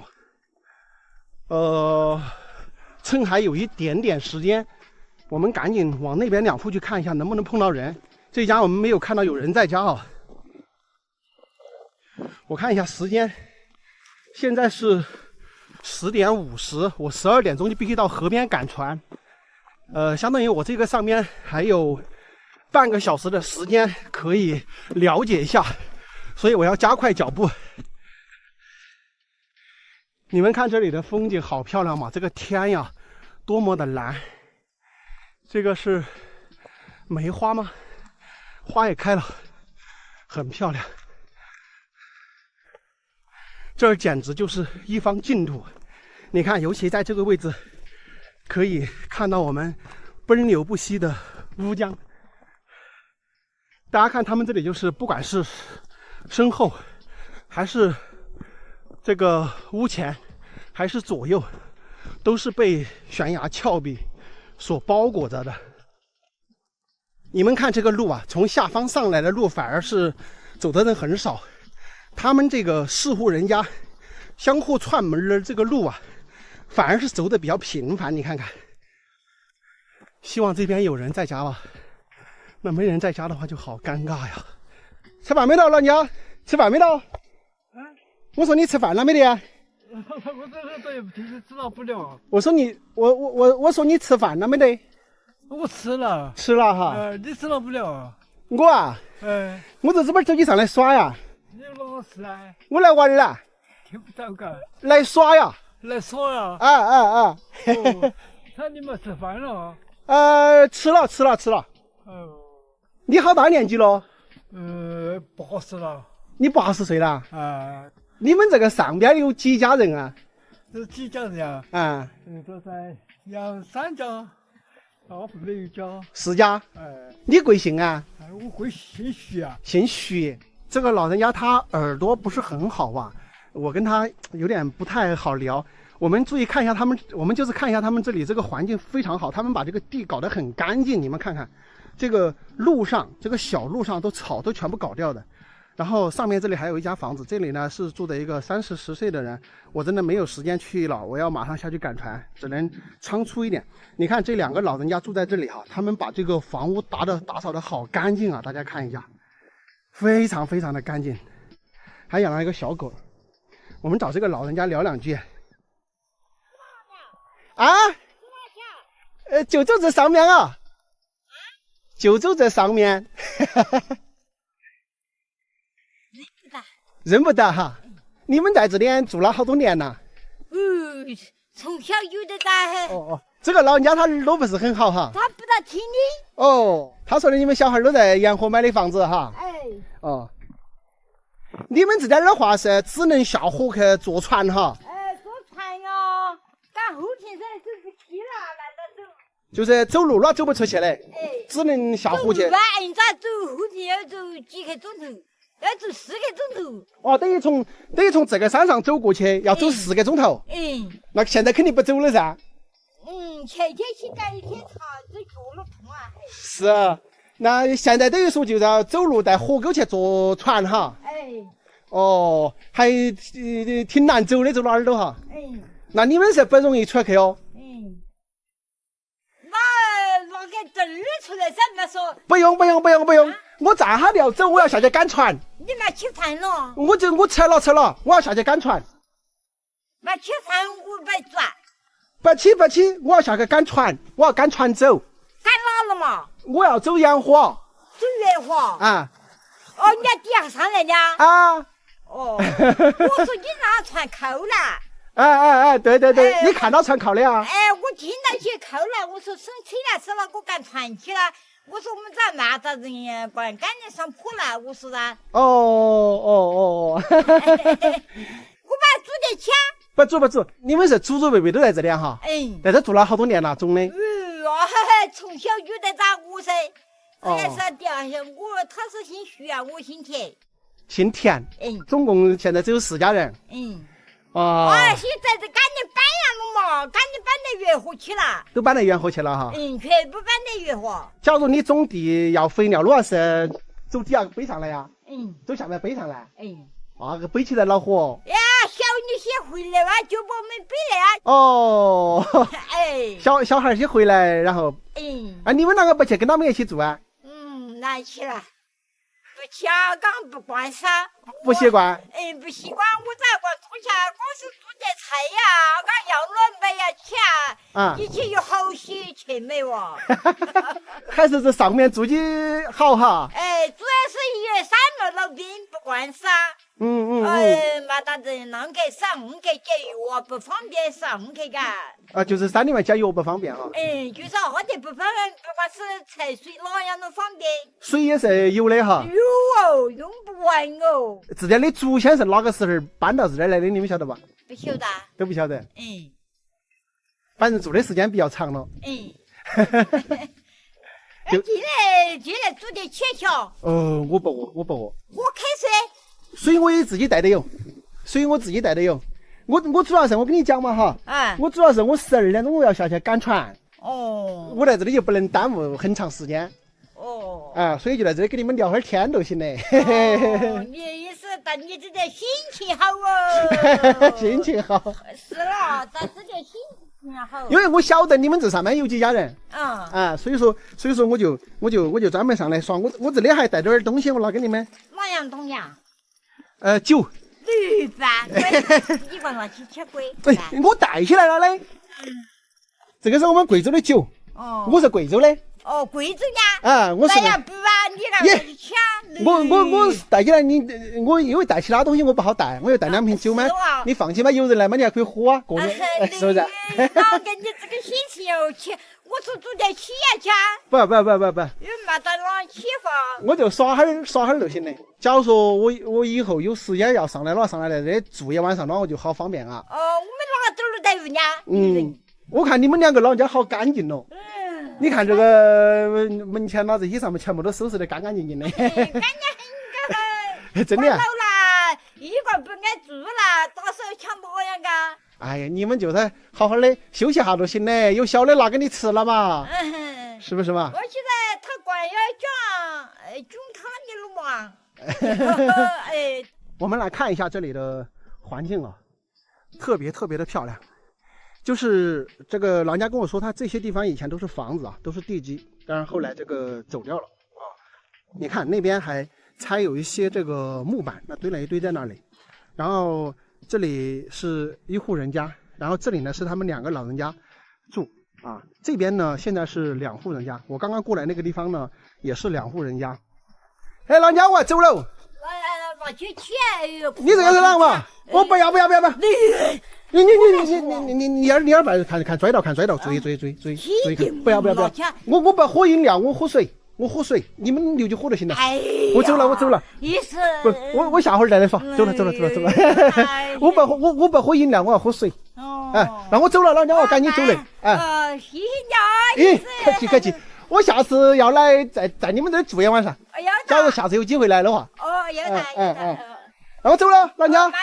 Speaker 1: 哦。趁还有一点点时间，我们赶紧往那边2户去看一下，能不能碰到人。这家我们没有看到有人在家啊。我看一下时间，现在是10点50，我12点钟就必须到河边赶船。相当于我这个上面还有半个小时的时间可以了解一下，所以我要加快脚步。你们看这里的风景好漂亮嘛，这个天呀多么的蓝。这个是梅花吗？花也开了，很漂亮。这儿简直就是一方净土。你看，尤其在这个位置可以看到我们奔流不息的乌江。大家看他们这里，就是不管是身后还是这个屋前还是左右，都是被悬崖峭壁所包裹着的。你们看这个路啊，从下方上来的路反而是走的人很少，他们这个4户人家相互串门的这个路啊，反而是走的比较频繁。你看看，希望这边有人在家吧。那没人在家的话就好尴尬呀。吃饭没到，老娘吃饭没到？我说你吃饭了没得？
Speaker 2: 我这也知道不了。
Speaker 1: 我说你，我说你吃饭了没得？
Speaker 2: 我吃了。
Speaker 1: 吃了哈。
Speaker 2: 你吃了不了？
Speaker 1: 我啊，我这不是手机上来耍呀。
Speaker 2: 你老是来。
Speaker 1: 我来玩了。
Speaker 2: 听不到个。
Speaker 1: 来耍呀。
Speaker 2: 来说呀。
Speaker 1: 哦，
Speaker 2: 那你们吃饭了？
Speaker 1: 吃了。
Speaker 2: 哦。
Speaker 1: 你好大年纪了
Speaker 2: 80了。
Speaker 1: 你80岁了？
Speaker 2: 啊。
Speaker 1: 你们这个上边有几家人啊？
Speaker 2: 这几家人啊？
Speaker 1: 啊。
Speaker 2: 这在有3家，我后面有一家。
Speaker 1: 4家。你贵姓啊？
Speaker 2: 我贵姓徐啊。
Speaker 1: 姓徐。这个老人家他耳朵不是很好啊，我跟他有点不太好聊。我们注意看一下他们，我们就是看一下他们这里这个环境非常好，他们把这个地搞得很干净。你们看看，这个路上，这个小路上草都全部搞掉的。然后上面这里还有一家房子，这里呢是住的一个30、10岁的人。我真的没有时间去了，我要马上下去赶船，只能仓促一点。你看这2个老人家住在这里哈，他们把这个房屋打扫的好干净啊，大家看一下，非常非常的干净。还养了一个小狗，我们找这个老人家聊2句。啊？就住这上面啊。就住这上面。认不得哈。你们在这里住了好多年了？
Speaker 4: 从小有的在。
Speaker 1: 这个老人家他耳朵不是很好哈。
Speaker 4: 他不大听你。
Speaker 1: 他说的你们小孩都在沿河买的房子哈。你们这点的话是只能下河去坐船哈。
Speaker 4: 坐船哟，赶后天噻走不去了，难得走。
Speaker 1: 就是走路了走不出去嘞。只能下河去。
Speaker 4: 你咋走？后天要走几个钟头？要走4个钟头。
Speaker 1: 等于从这个山上走过去要走4个钟头。那现在肯定不走了噻。
Speaker 4: 前天去赶一天长，这脚路痛啊。
Speaker 1: 是啊，那现在等于说就要走路在河沟去坐船哈。还挺难走的，走哪儿都哈。那你们是不容易出去哦。
Speaker 4: 拿个证儿出来噻，那说。
Speaker 1: 不用，我站哈要走，我要下去赶船。
Speaker 4: 你们吃饭了？
Speaker 1: 我吃了，我要下去赶船。
Speaker 4: 那吃饭我不转。
Speaker 1: 不起，我要下去赶船，我要赶船走。
Speaker 4: 赶哪了嘛？
Speaker 1: 我要走沿河。
Speaker 4: 走沿河？
Speaker 1: 啊。
Speaker 4: 你要底下上来的？我说你拿船扣了。
Speaker 1: 对，你看到船扣的啊？
Speaker 4: 我听到起扣了，我说生气了，是那个赶船去了。我说我们咋骂着人呀？赶紧上坡了，我说噻。
Speaker 1: 我
Speaker 4: 把它煮得起啊？
Speaker 1: 不煮，你们是祖祖辈辈都在这里哈？在这住了好多年了，种的。
Speaker 4: 从小就在打我噻。这个是掉下，他是姓徐啊，我姓田。
Speaker 1: 姓田。总共现在只有4家人。
Speaker 4: 现在这赶紧搬呀了嘛，赶紧搬到源河去了。
Speaker 1: 都搬到源河去了哈。
Speaker 4: 全部搬到源河。
Speaker 1: 假如你种地要肥料，如果是走底下背上来呀？走下面背上来。背起来恼火。
Speaker 4: 小女先回来哇，就把我们背来啊。
Speaker 1: 小孩先回来，然后。你们啷个不去跟他们一起住啊？
Speaker 4: 难去了。不去啊，刚不惯噻。
Speaker 1: 不习惯。
Speaker 4: 不习惯，我咋惯住去？光是煮点菜呀，俺要乱买呀去。以前有好些钱没哇。
Speaker 1: 还是这上面住的好哈。
Speaker 4: 主要是因为山路老兵不惯噻。嘛大人啷个上去解药不方便上去嘎。
Speaker 1: 就是山里面解药不方便哈。
Speaker 4: 就是好点不方便，不管是财水哪样都方便。
Speaker 1: 水也是有的哈。
Speaker 4: 有用不完哦。
Speaker 1: 之前的祖先是哪个时候搬到这儿来的？你们晓得吧？
Speaker 4: 不晓得。
Speaker 1: 都不晓得。反正住的时间比较长了。
Speaker 4: 进来煮点切条。
Speaker 1: 我不饿。
Speaker 4: 我开水。
Speaker 1: 水我也自己带的有。我主要是我跟你讲嘛哈。我主要是我12点钟我要下去赶船。我在这里就不能耽误很长时间。所以就在这里跟你们聊会儿天都行嘞。
Speaker 4: 你意思但你这点心情好哦。
Speaker 1: 心情好。
Speaker 4: 是了，但这点心情好。
Speaker 1: 因为我晓得你们这上面有几家人。所以说我就专门上来耍。我这里还带点东西，我拿给你们。
Speaker 4: 哪样东西啊？
Speaker 1: 酒。
Speaker 4: 绿饭。你管我去吃贵。
Speaker 1: 我带起来了嘞。这个是我们贵州的酒。我是贵州的。
Speaker 4: 贵州的。
Speaker 1: 我是。
Speaker 4: 那要不啊，你让我去吃，
Speaker 1: 我带起来你，我因为带其他东西我不好带，我要带2瓶酒嘛。你放心吧，有人来嘛，你还可以喝啊，个人，是不是？
Speaker 4: 老给你这个心情有起，我是做点企业家。
Speaker 1: 不，
Speaker 4: 又没得啷启发。
Speaker 1: 我就耍哈儿就行了。假如说我以后有时间要上来这住一晚上，那我就好方便啊。
Speaker 4: 哦，我们哪走路带人家。
Speaker 1: 我看你们2个老人家好干净哦。你看这个门前这些上面全部都收拾得干干净净的。
Speaker 4: 干净很个。
Speaker 1: 真的啊。
Speaker 4: 走了，一个不爱住了，到时候抢么样个？
Speaker 1: 哎呀，你们就是好好的休息下就行了，有小的拿给你吃了嘛，是不是嘛？
Speaker 4: 我现在他管要讲他的了嘛。
Speaker 1: 我们来看一下这里的环境啊，特别的漂亮。就是这个老人家跟我说，他这些地方以前都是房子啊，都是地基，当然后来这个走掉了啊。你看那边还拆有一些这个木板，那堆了一堆在那里。然后这里是一户人家，然后这里呢是他们2个老人家住啊。这边呢现在是2户人家，我刚刚过来那个地方呢也是2户人家。哎，老人家我走了。你这个是啷嘛？我不要！你二百看拽到，追！不要！我不喝饮料，我喝水，你们留就喝就行了。我走了。
Speaker 4: 意思
Speaker 1: 不，我下会儿再来耍。走了。我不喝饮料，我要喝水。那我走了，老娘我赶紧走了。
Speaker 4: 谢谢
Speaker 1: 你。客气。我下次要来在你们这住一晚上。假如下次有机会来的话。
Speaker 4: 要的。
Speaker 1: 那我走了，老娘。
Speaker 4: 慢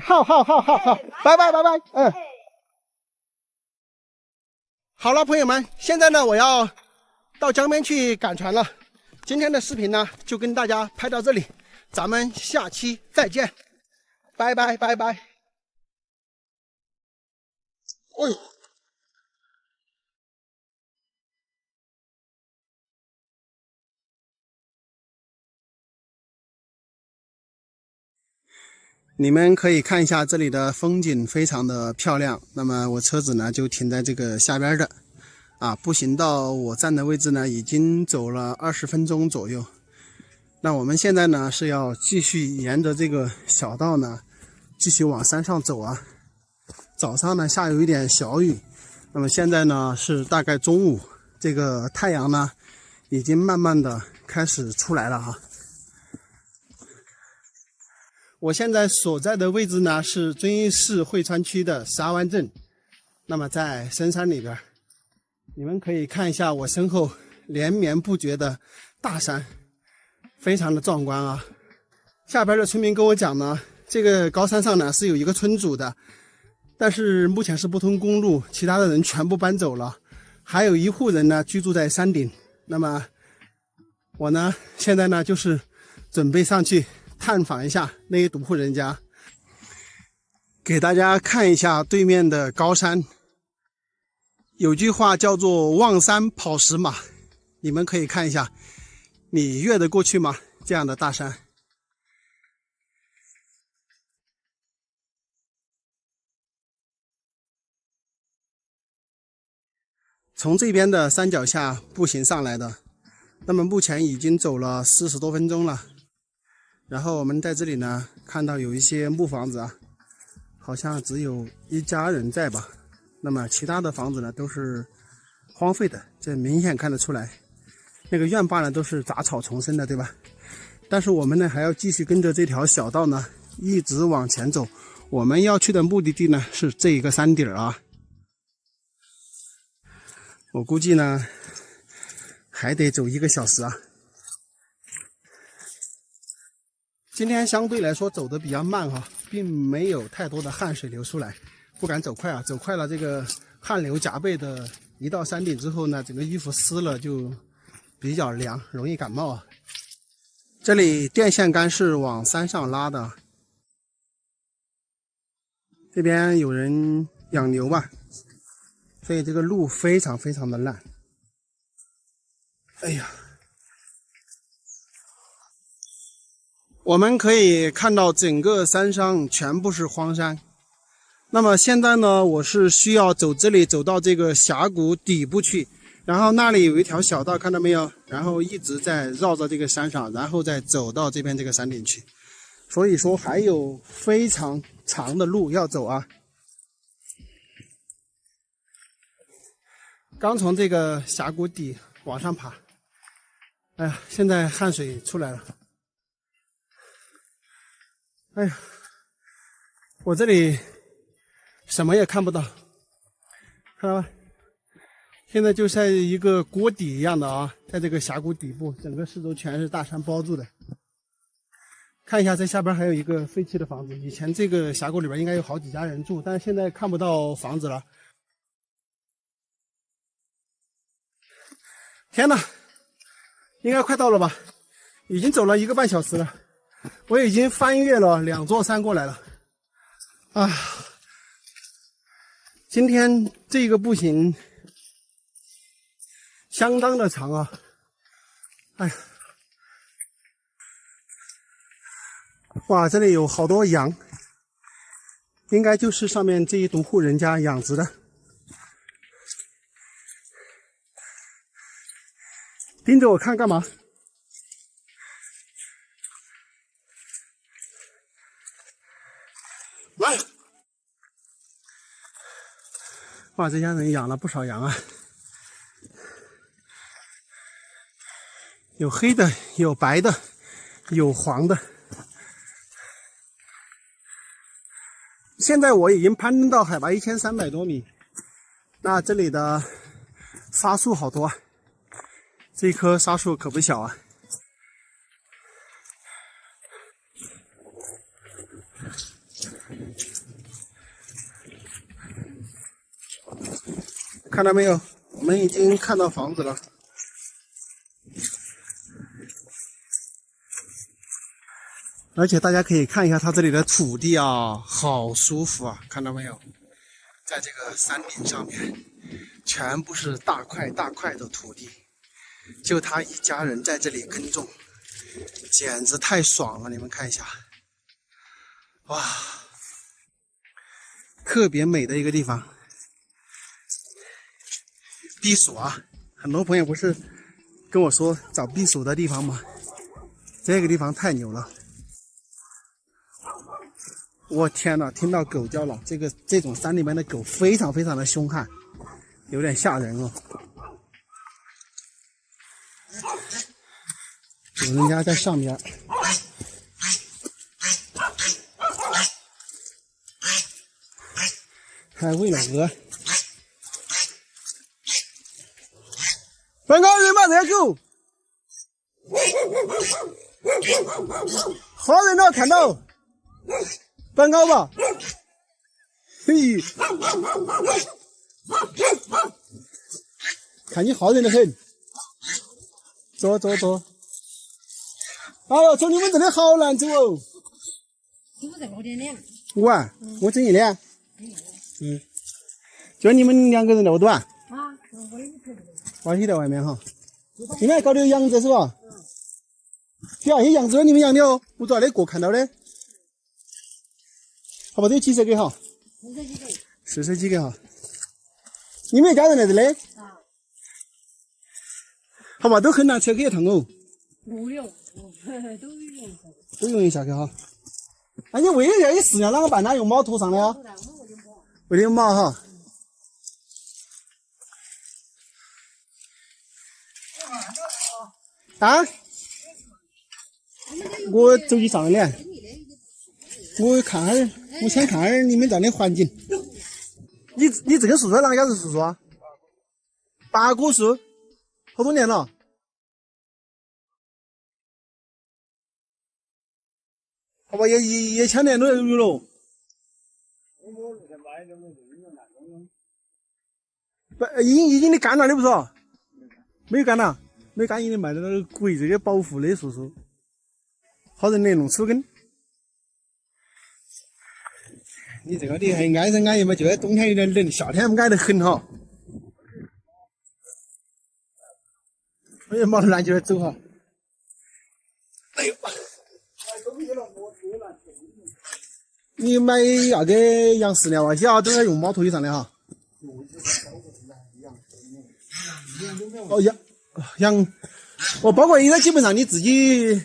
Speaker 4: 走
Speaker 1: 好，拜拜。好了，朋友们，现在呢，我要到江边去赶船了。今天的视频呢，就跟大家拍到这里，咱们下期再见，拜拜。哎呦。你们可以看一下这里的风景非常的漂亮。那么我车子呢就停在这个下边的步行到我站的位置呢已经走了20分钟左右。那我们现在呢是要继续沿着这个小道呢继续往山上走啊。早上呢下有一点小雨，那么现在呢是大概中午，这个太阳呢已经慢慢的开始出来了啊。我现在所在的位置呢是遵义市汇川区的沙湾镇，那么在深山里边，你们可以看一下我身后连绵不绝的大山，非常的壮观啊。下边的村民跟我讲呢，这个高山上呢是有一个村主的，但是目前是不通公路，其他的人全部搬走了，还有1户人呢居住在山顶。那么我呢现在呢就是准备上去探访一下那一独户人家，给大家看一下对面的高山。有句话叫做望山跑10马，你们可以看一下，你越得过去吗？这样的大山。从这边的山脚下步行上来的，那么目前已经走了40多分钟了。然后我们在这里呢看到有一些木房子啊，好像只有1家人在吧。那么其他的房子呢都是荒废的，这明显看得出来。那个院坝呢都是杂草丛生的，对吧？但是我们呢还要继续跟着这条小道呢一直往前走。我们要去的目的地呢是这一个山顶啊。我估计呢还得走1个小时啊。今天相对来说走得比较慢哈，并没有太多的汗水流出来，不敢走快啊，走快了这个汗流浃背的，一到山顶之后呢，整个衣服湿了就比较凉，容易感冒啊。这里电线杆是往山上拉的，这边有人养牛吧，所以这个路非常的烂。哎呀，我们可以看到整个山上全部是荒山。那么现在呢，我是需要走这里走到这个峡谷底部去，然后那里有一条小道，看到没有？然后一直在绕着这个山上，然后再走到这边这个山顶去。所以说还有非常长的路要走啊。刚从这个峡谷底往上爬，哎呀，现在汗水出来了。哎呀，我这里什么也看不到，看到吧？现在就像一个锅底一样的啊，在这个峡谷底部，整个四周全是大山包住的。看一下，这下边还有一个废弃的房子，以前这个峡谷里边应该有好几家人住，但是现在看不到房子了。天哪，应该快到了吧？已经走了1个半小时了，我已经翻越了2座山过来了。啊，今天这个步行相当的长啊！哎呀，哇，这里有好多羊，应该就是上面这一独户人家养殖的。盯着我看干嘛？来！哇，这家人养了不少羊啊，有黑的，有白的，有黄的。现在我已经攀登到海拔1300多米，那这里的沙树好多啊。这棵沙树可不小啊！看到没有？我们已经看到房子了。而且大家可以看一下它这里的土地啊，好舒服啊！看到没有？在这个山顶上面，全部是大块大块的土地。就他一家人在这里耕种，简直太爽了！你们看一下，哇，特别美的一个地方，避暑啊！很多朋友不是跟我说找避暑的地方吗？这个地方太牛了！我天哪，听到狗叫了！这种山里面的狗非常非常的凶悍，有点吓人哦。有人家在上面，还喂了鹅。本高人把这狗，好人了，看到，本高吧，嘿，看你好人的很，走走走。哎呦，从你们这里好难走哦！
Speaker 5: 你们在我点脸？
Speaker 1: 我啊，我整一脸。就你们2个人那么短？
Speaker 5: 啊，
Speaker 1: 花溪在外面哈。你们搞的有羊子是吧？有些羊子你们养的哦，我昨那个看到的。好吧，这有几十个哈？40几个哈。你们一家人来这里？啊。好吧，都很难吃，可以烫哦。
Speaker 5: 没有。
Speaker 1: 都容易下去哈。那你喂这些饲料啷个办呢？用猫头上的呀？喂的有毛哈。啊？我走去上脸。我看下儿，我先看下儿你们这的环境。你这个树是哪家子树啊？八果树，好多年了。好吧，也1000年都有了。不，已经的干了的不是？没有干了，没干已经卖到那个贵这个保护的树树，好人来弄树根。你这个的还挨着挨嘛，就在冬天有点冷，夏天挨得很哈。我也冒着蓝劲走哈。哎呦！你买啥个羊饲料啊？些啊都是用猫头鹰上的哈。哦，养，哦，包括现在基本上你自己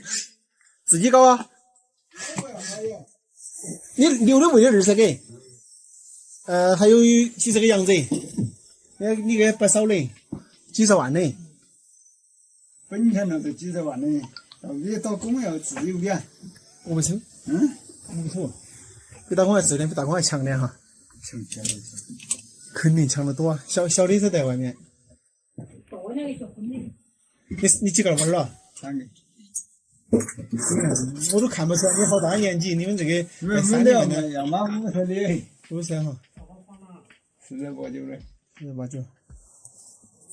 Speaker 1: 搞啊？你牛的喂了20个，还有几十个羊子，你给不少嘞，几十万嘞。
Speaker 2: 本钱那都几十万嘞，你打工要自由点。
Speaker 1: 我不抽，我不抽，比打工还自由点，比打工还强点哈。
Speaker 2: 强点了是。
Speaker 1: 肯定强得多啊！小的是在外面。
Speaker 5: 多那个小婚礼。
Speaker 1: 你几个娃儿了
Speaker 2: ？3个。
Speaker 1: 我都看不出来你好大年纪，你们这个
Speaker 2: 没得要满50的。
Speaker 1: 50哈。
Speaker 2: 48、9的。
Speaker 1: 48、9。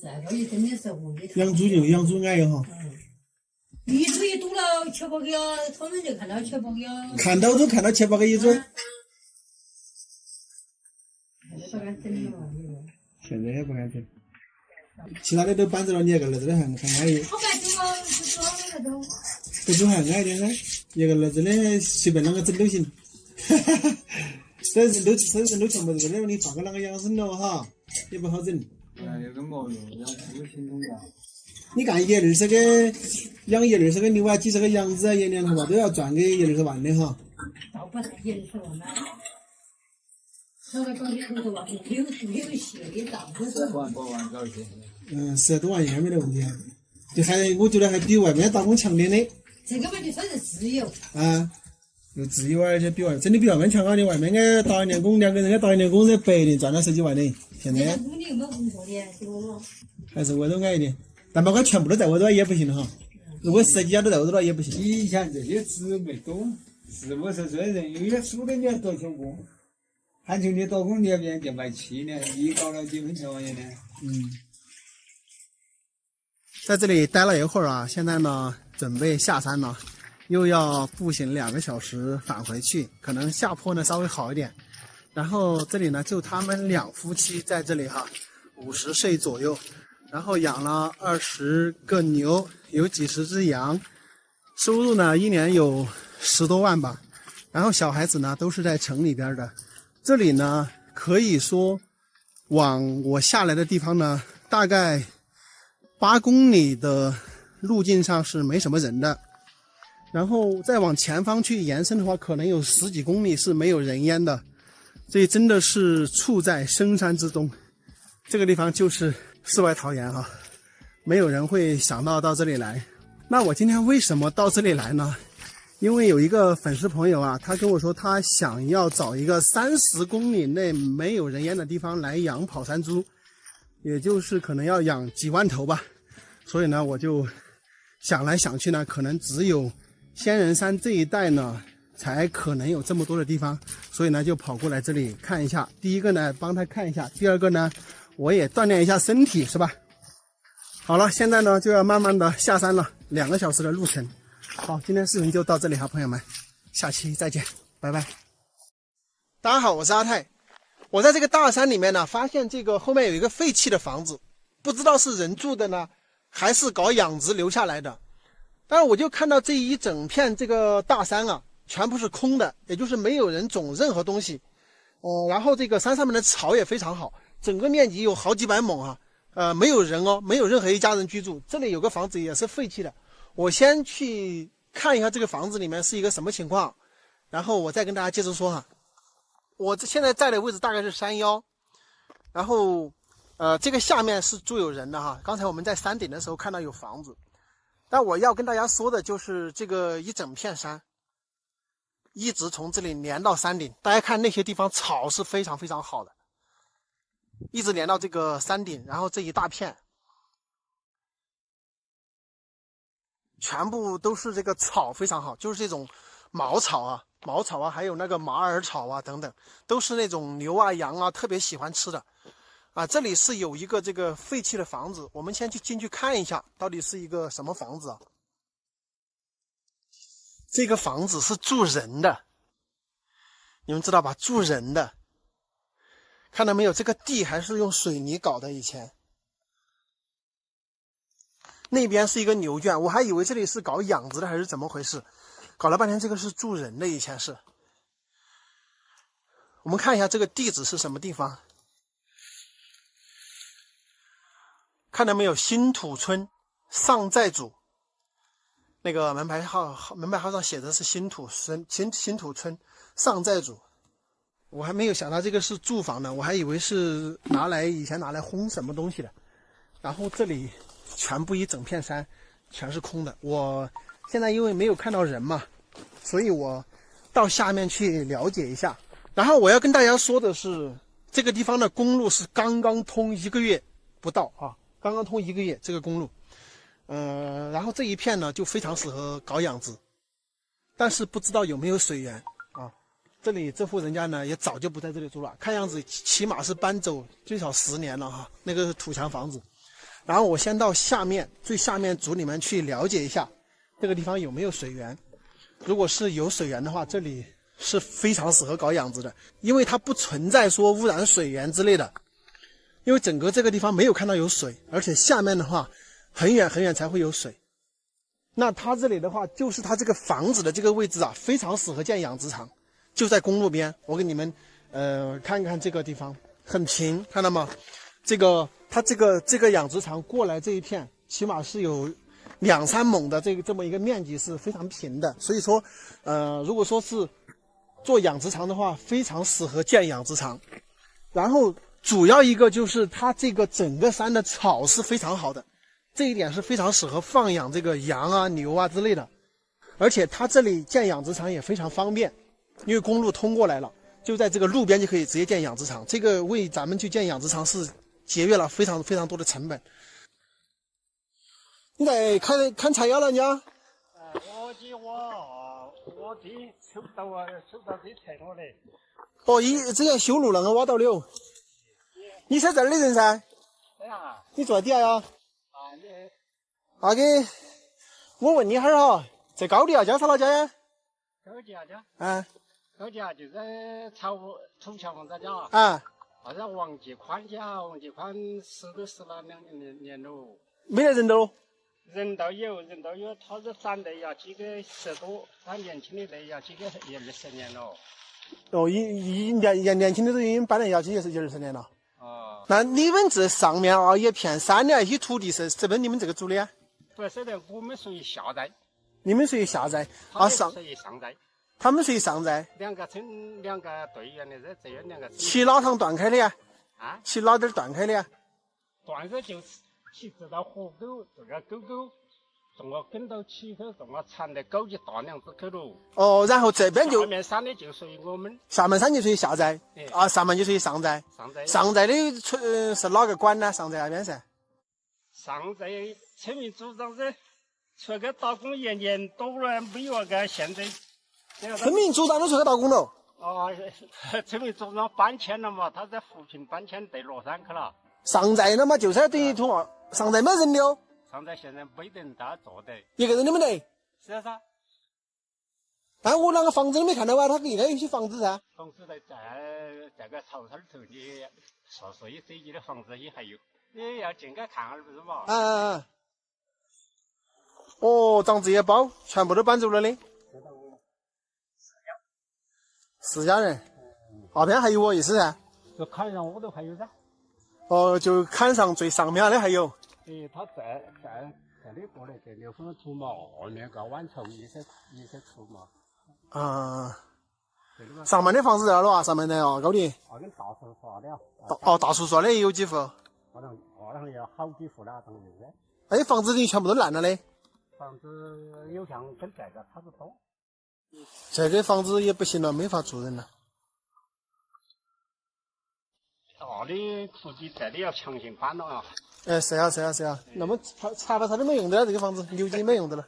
Speaker 5: 这个也真的是无理。
Speaker 1: 养猪矮哟哈。
Speaker 5: 一猪也赌了7、8个，他们就看到7、8个。
Speaker 1: 看到都看到7、8个一猪。现在也不敢整。其他的都搬走了，你一个儿子的还安逸。
Speaker 5: 好办就啊，不做
Speaker 1: 不做还安逸点噻，一个儿子的随便啷个整都行。这人都全部这个，你放个啷个养生了哈，也不好整。
Speaker 2: 有个毛用，养猪心痛的。
Speaker 1: 你干10-20个，养10-20个牛啊，几十个羊子啊，一年头发都要赚个10-20万的哈。
Speaker 5: 倒不是10-20万嘛。那个东西头头啊，有些也大不是。
Speaker 2: 10万多万搞些。
Speaker 1: 10多万应该没得问题啊。我觉得还比外面打工强点的。
Speaker 5: 这个嘛就算是自由。
Speaker 1: 啊，有自由啊，而且真的比外面强啊！你外面个打一年工，2个人打一年工在白领赚了10几万的，现在。
Speaker 5: 你又没工作的，是不？
Speaker 1: 还是外头矮一点，但把它全部都在外头也不行哈。如果10几家都在外头了也不行。
Speaker 2: 以前这些职没多，40、50岁人有些输的你要多少过？喊求你打工，你也别就卖7年，你搞了几分钱玩意呢？
Speaker 1: 在这里待了一会儿啊，现在呢准备下山了，又要步行2个小时返回去，可能下坡呢稍微好一点。然后这里呢就他们2夫妻在这里哈，50岁左右，然后养了20个牛，有几十只羊，收入呢1年有10多万吧。然后小孩子呢都是在城里边的。这里呢可以说往我下来的地方呢大概8公里的路径上是没什么人的，然后再往前方去延伸的话，可能有10几公里是没有人烟的，所以真的是处在深山之中。这个地方就是世外桃源哈，没有人会想到这里来。那我今天为什么到这里来呢？因为有一个粉丝朋友啊，他跟我说他想要找一个30公里内没有人烟的地方来养跑山猪，也就是可能要养几万头吧。所以呢，我就想来想去呢，可能只有仙人山这一带呢才可能有这么多的地方，所以呢就跑过来这里看一下。第一个呢帮他看一下，第二个呢我也锻炼一下身体，是吧？好了，现在呢就要慢慢的下山了，2个小时的路程。好，今天视频就到这里哈，朋友们，下期再见，拜拜。大家好，我是阿泰。我在这个大山里面呢，发现这个后面有一个废弃的房子，不知道是人住的呢，还是搞养殖留下来的。但是我就看到这一整片这个大山啊，全部是空的，也就是没有人种任何东西。然后这个山上面的草也非常好，整个面积有好几百亩啊，没有人哦，没有任何一家人居住。这里有个房子也是废弃的。我先去看一下这个房子里面是一个什么情况，然后我再跟大家接着说哈。我现在在的位置大概是山腰，然后这个下面是住有人的哈。刚才我们在山顶的时候看到有房子，但我要跟大家说的就是这个一整片山，一直从这里连到山顶。大家看那些地方草是非常非常好的，一直连到这个山顶，然后这一大片。全部都是这个草非常好，就是这种茅草啊，还有那个马耳草啊等等，都是那种牛啊羊啊特别喜欢吃的啊。这里是有一个这个废弃的房子，我们先进去看一下，到底是一个什么房子啊？这个房子是住人的，你们知道吧？住人的，看到没有？这个地还是用水泥搞的，以前。那边是一个牛圈，我还以为这里是搞养殖的还是怎么回事，搞了半天这个是住人的，以前是。我们看一下这个地址是什么地方，看看到没有？新土村上寨组，那个门牌号上写的是新土村上寨组。我还没有想到这个是住房呢，我还以为是以前拿来烘什么东西的。然后这里全部一整片山全是空的。我现在因为没有看到人嘛，所以我到下面去了解一下。然后我要跟大家说的是，这个地方的公路是刚刚通1个月不到啊，刚刚通1个月这个公路。然后这一片呢就非常适合搞养殖，但是不知道有没有水源啊。这里这户人家呢也早就不在这里住了，看样子起码是搬走最少10年了哈。那个是土墙房子。然后我先到最下面组里面去了解一下这个地方有没有水源。如果是有水源的话，这里是非常适合搞养殖的，因为它不存在说污染水源之类的。因为整个这个地方没有看到有水，而且下面的话很远很远才会有水。那它这里的话，就是它这个房子的这个位置啊，非常适合建养殖场，就在公路边。我给你们看看这个地方很平，看到吗？它这个养殖场过来这一片，起码是有2-3亩的这么一个面积是非常平的。所以说，如果说是做养殖场的话，非常适合建养殖场。然后主要一个就是它这个整个山的草是非常好的，这一点是非常适合放养这个羊啊、牛啊之类的。而且它这里建养殖场也非常方便，因为公路通过来了，就在这个路边就可以直接建养殖场。这个为咱们去建养殖场是节约了非常非常多的成本。你在看菜肴了，人家？
Speaker 3: 我地收到这菜了嘞。
Speaker 1: 哦，之前修路了，我挖到了。你是这儿的人噻？
Speaker 3: 对啊。
Speaker 1: 你住在底下呀？
Speaker 3: 你。
Speaker 1: 阿哥，我问你哈儿哈，在高地啊叫啥老家呀？
Speaker 3: 高地啊叫？
Speaker 1: 啊。
Speaker 3: 高地啊就在土桥房子家。
Speaker 1: 啊。
Speaker 3: 好像王继宽家，王继宽死了2年了。
Speaker 1: 没得人喽？
Speaker 3: 人倒有，他是长得要几个10多，他年轻的那要几个也20年了。
Speaker 1: 哦，年轻的都已经搬来要几也是20年了。
Speaker 3: 哦。
Speaker 1: 那你们这上面啊一片山的那些土地是不是你们这个组的呀？
Speaker 3: 不是的，我们属于下寨。
Speaker 1: 你们属于下寨啊？
Speaker 3: 属于上寨。
Speaker 1: 他们属于上寨。
Speaker 3: 2个队员的这样2个。
Speaker 1: 骑哪趟断开的呀？
Speaker 3: 啊？
Speaker 1: 骑哪点断开的呀？
Speaker 3: 断开就骑直到河沟，这个沟从我跟到起口，从我长的狗就大2只口了。
Speaker 1: 哦，然后这边就
Speaker 3: 下面山的就属于我们。
Speaker 1: 下面山就属于下寨，啊，上面就属于上寨。上寨的是哪个管呢？上寨那边噻。
Speaker 3: 上寨村民组长是出去打工1年多了，没有个现在。
Speaker 1: 村民组长都出去打工了。
Speaker 3: 哦，村民组长搬迁了嘛，他在扶贫搬迁对乐山去了。
Speaker 1: 上寨了嘛，就是等于通上寨没人的哦。
Speaker 3: 上寨现在没人在做的，
Speaker 1: 一个人都没得。
Speaker 3: 是啊噻。
Speaker 1: 但我那个房子都没看到啊，他应该有些房子噻。
Speaker 3: 房子在个草头头，你所以设计的房子也还有，你要进去看下不是嘛？
Speaker 1: 啊。哦，长这些包全部都搬走了的。4家人。那边还有我意思噻。
Speaker 3: 就坎上我都还有噻。
Speaker 1: 哦，就坎上最上面的还有。
Speaker 3: 他在那过来这6分土嘛，外面个碗头一些土嘛。
Speaker 1: 啊。上面的房子在哪了啊？上面的哦，高地。
Speaker 3: 跟大树刷的。
Speaker 1: 大树刷的有几户？
Speaker 3: 好像有好几户了，当然是。
Speaker 1: 哎，房子里全部都烂了嘞。
Speaker 3: 房子有像跟这个差不多。
Speaker 1: 这个房子也不行了，没法住人了。
Speaker 3: 大的土地这里要强行搬了啊！
Speaker 1: 是啊。那么拆吧，它都没用的了，这个房子留级没用的了。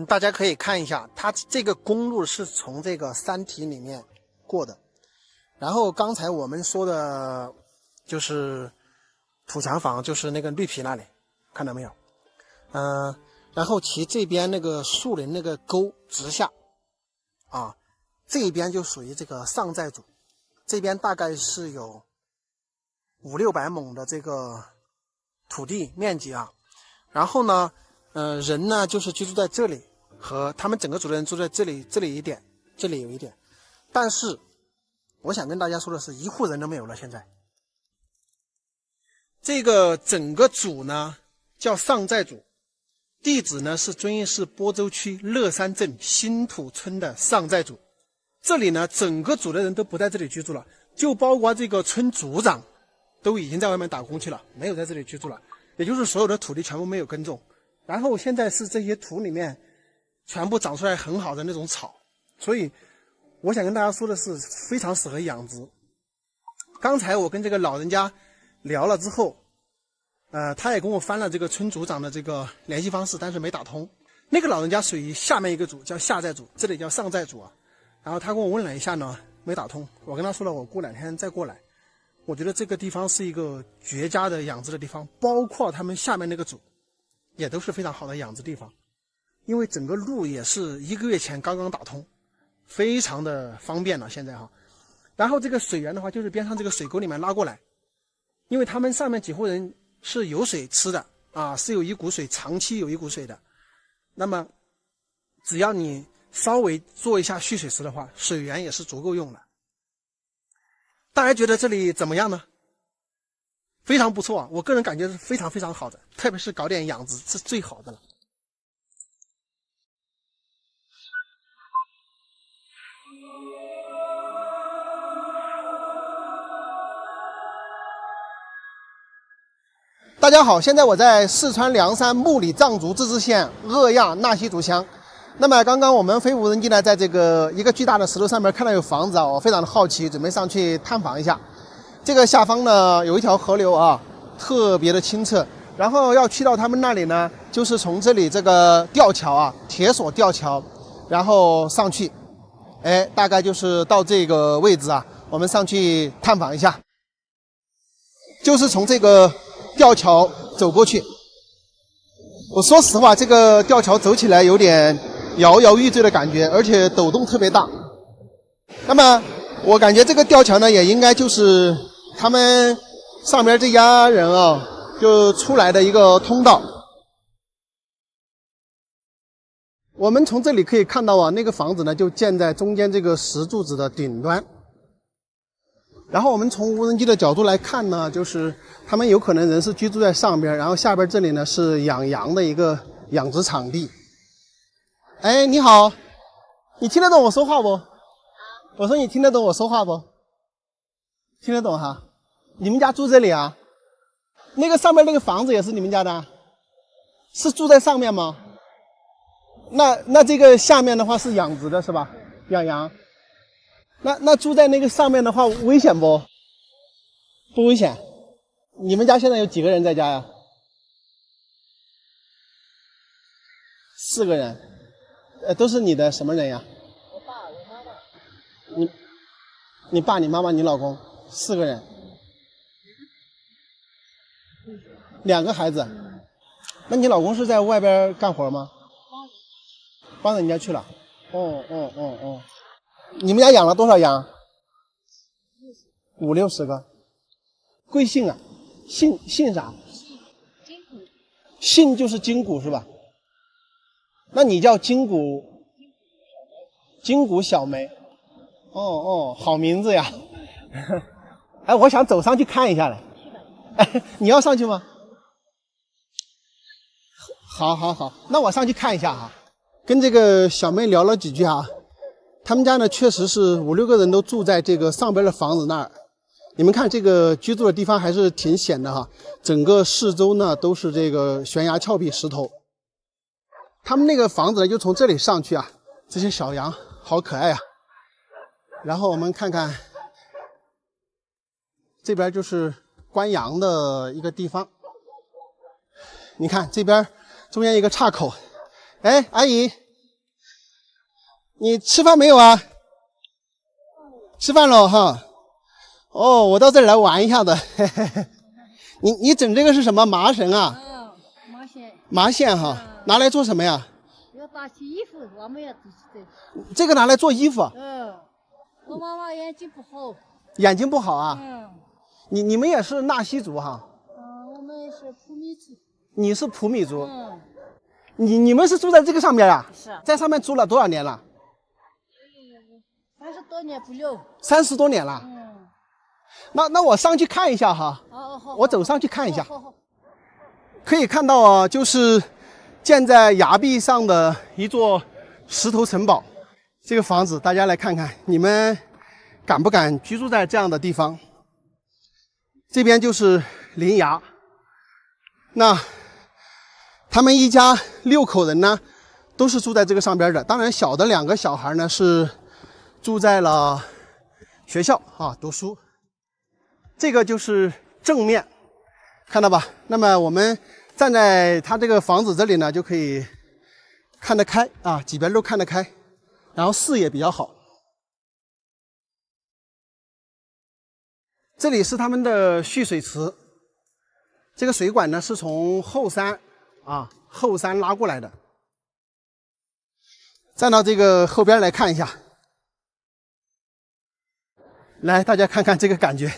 Speaker 1: 大家可以看一下，它这个公路是从这个山体里面过的。然后刚才我们说的就是土墙房，就是那个绿皮那里，看到没有？然后其这边那个树林那个沟直下，啊，这一边就属于这个上寨组，这边大概是有500-600亩的这个土地面积啊。然后呢，人呢就是居住在这里，和他们整个组的人住在这里一点，这里有一点。但是我想跟大家说的是，1户人都没有了。现在这个整个组呢叫上寨组，地址呢是遵义市播州区乐山镇新土村的上寨组。这里呢整个组的人都不在这里居住了，就包括这个村组长都已经在外面打工去了，没有在这里居住了，也就是所有的土地全部没有耕种。然后现在是这些土里面全部长出来很好的那种草，所以我想跟大家说的是非常适合养殖。刚才我跟这个老人家聊了之后，他也跟我翻了这个村组长的这个联系方式，但是没打通。那个老人家属于下面一个组叫下寨组，这里叫上寨组啊。然后他跟我问了一下呢，没打通。我跟他说了，我过2天再过来。我觉得这个地方是一个绝佳的养殖的地方，包括他们下面那个组也都是非常好的养殖地方。因为整个路也是1个月前刚刚打通，非常的方便了现在哈。然后这个水源的话，就是边上这个水沟里面拉过来，因为他们上面几户人是有水吃的啊，是有一股水，长期有一股水的。那么只要你稍微做一下蓄水池的话，水源也是足够用的。大家觉得这里怎么样呢？非常不错啊，我个人感觉是非常非常好的，特别是搞点养殖是最好的了。大家好，现在我在四川凉山木里藏族自治县鄂亚纳西族乡。那么刚刚我们飞无人机呢，在这个一个巨大的石头上面看到有房子啊，我非常的好奇，准备上去探访一下。这个下方呢有一条河流啊，特别的清澈。然后要去到他们那里呢，就是从这里这个吊桥啊，铁索吊桥，然后上去，大概就是到这个位置啊，我们上去探访一下。就是从这个吊桥走过去。我说实话，这个吊桥走起来有点摇摇欲坠的感觉，而且抖动特别大。那么我感觉这个吊桥呢，也应该就是他们上边这家人啊就出来的一个通道。我们从这里可以看到啊，那个房子呢就建在中间这个石柱子的顶端。然后我们从无人机的角度来看呢，就是他们有可能人是居住在上边，然后下边这里呢是养羊的一个养殖场地。哎，你好，你听得懂我说话不？我说你听得懂我说话不？听得懂哈？你们家住这里啊？那个上面那个房子也是你们家的？是住在上面吗？那这个下面的话是养殖的是吧？养羊。那住在那个上面的话危险不？不危险。你们家现在有几个人在家呀？4个人。都是你的什么人呀？
Speaker 5: 我爸我妈妈。
Speaker 1: 你爸你妈妈你老公4个人。2个孩子。那你老公是在外边干活吗？帮人家去了。哦。你们家养了多少羊？5、60个。贵姓啊？姓啥？
Speaker 5: 金谷。
Speaker 1: 姓就是金谷是吧？那你叫金谷小梅。哦，好名字呀。哎，我想走上去看一下来。哎，你要上去吗？好，那我上去看一下哈。跟这个小妹聊了几句哈。他们家呢，确实是5、6个人都住在这个上边的房子那儿。你们看这个居住的地方还是挺险的哈，整个四周呢都是这个悬崖峭壁石头。他们那个房子呢就从这里上去啊，这些小羊好可爱啊。然后我们看看这边就是关羊的一个地方。你看这边中间一个岔口。哎，阿姨。你吃饭没有啊？吃饭了哈。哦，我到这里来玩一下的。你整这个是什么麻绳啊？
Speaker 5: 麻线。
Speaker 1: 麻线哈，拿来做什么呀？
Speaker 5: 要打起衣服，我们要自己的。
Speaker 1: 这个拿来做衣服？
Speaker 5: 我妈妈眼睛不好。
Speaker 1: 眼睛不好啊？你们也是纳西族哈？
Speaker 5: 我们是普米族。
Speaker 1: 你是普米族？你们是住在这个上面啊？
Speaker 5: 是。
Speaker 1: 在上面住了多少年了
Speaker 5: ？30多年不了。
Speaker 1: 30多年了。那我上去看一下哈。
Speaker 5: 好，
Speaker 1: 我走上去看一下。
Speaker 5: 好。
Speaker 1: 可以看到啊，就是建在崖壁上的一座石头城堡。这个房子，大家来看看，你们敢不敢居住在这样的地方？这边就是临崖。那他们一家6口人呢，都是住在这个上边的。当然，小的2个小孩呢是住在了学校啊读书。这个就是正面，看到吧？那么我们站在他这个房子这里呢，就可以看得开啊，几边都看得开，然后视野比较好。这里是他们的蓄水池，这个水管呢是从后山拉过来的。站到这个后边来看一下，来大家看看这个感觉，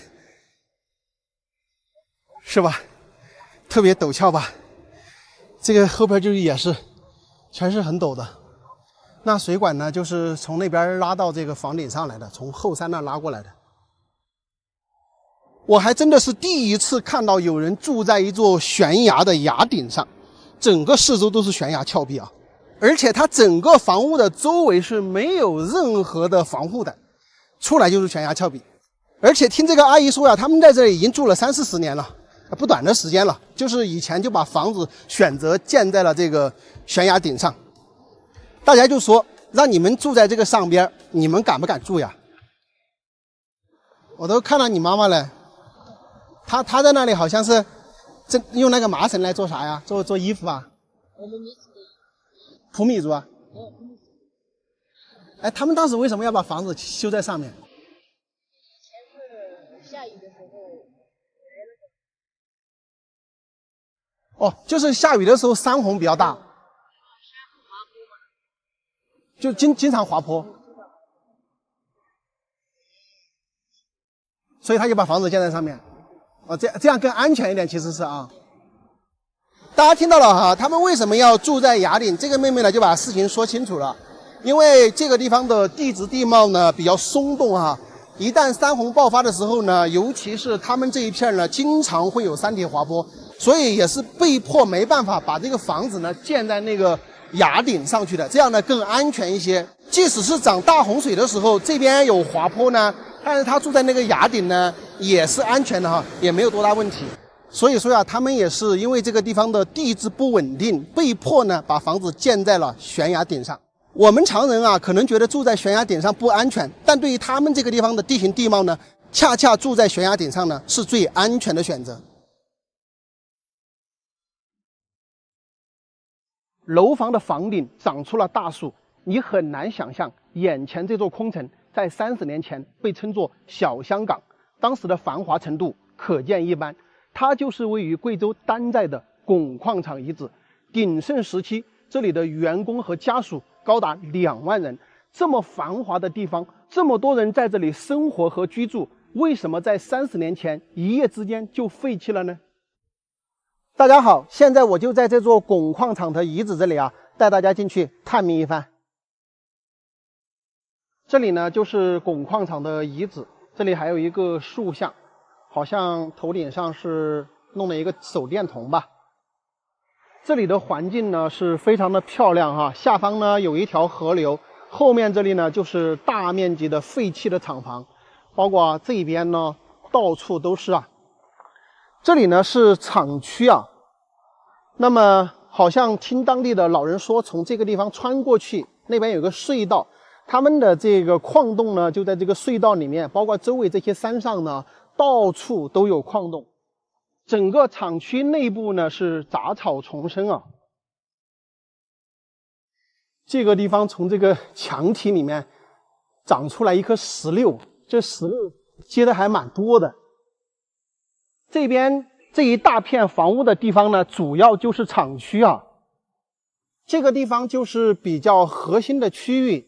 Speaker 1: 是吧？特别陡峭吧？这个后边就是也是全是很陡的。那水管呢，就是从那边拉到这个房顶上来的，从后山那拉过来的。我还真的是第一次看到有人住在一座悬崖的崖顶上，整个四周都是悬崖峭壁啊，而且它整个房屋的周围是没有任何的防护的，出来就是悬崖峭壁。而且听这个阿姨说呀，他们在这里已经住了30-40年了，不短的时间了，就是以前就把房子选择建在了这个悬崖顶上。大家就说让你们住在这个上边，你们敢不敢住呀？我都看到你妈妈了，她在那里好像是用那个麻绳来做啥呀？做衣服啊？普米族啊？哎，他们当时为什么要把房子修在上面？
Speaker 5: 下雨的时候。
Speaker 1: 哦，就是下雨的时候山洪比较大，就经常滑坡，所以他就把房子建在上面。哦，这样更安全一点，其实是啊。大家听到了哈，他们为什么要住在崖顶？这个妹妹呢就把事情说清楚了。因为这个地方的地质地貌呢比较松动哈，一旦山洪爆发的时候呢，尤其是他们这一片呢，经常会有山体滑坡，所以也是被迫没办法把这个房子呢建在那个崖顶上去的，这样呢更安全一些。即使是涨大洪水的时候，这边有滑坡呢，但是他住在那个崖顶呢，也是安全的哈，也没有多大问题。所以说呀，他们也是因为这个地方的地质不稳定，被迫呢把房子建在了悬崖顶上。我们常人啊，可能觉得住在悬崖顶上不安全，但对于他们这个地方的地形地貌呢，恰恰住在悬崖顶上呢是最安全的选择。楼房的房顶长出了大树，你很难想象眼前这座空城在30年前被称作小香港，当时的繁华程度可见一斑。它就是位于贵州丹寨的汞矿场遗址，鼎盛时期这里的员工和家属高达2万人。这么繁华的地方，这么多人在这里生活和居住，为什么在30年前一夜之间就废弃了呢？大家好，现在我就在这座汞矿场的遗址这里啊，带大家进去探秘一番。这里呢就是汞矿场的遗址，这里还有一个塑像，好像头顶上是弄了一个手电筒吧。这里的环境呢是非常的漂亮哈，下方呢有一条河流，后面这里呢就是大面积的废弃的厂房，包括这边呢到处都是啊。这里呢是厂区啊，那么好像听当地的老人说，从这个地方穿过去，那边有个隧道，他们的这个矿洞呢就在这个隧道里面，包括周围这些山上呢，到处都有矿洞。整个厂区内部呢是杂草丛生啊。这个地方从这个墙体里面长出来一棵石榴，这石榴结的还蛮多的。这边这一大片房屋的地方呢，主要就是厂区啊。这个地方就是比较核心的区域，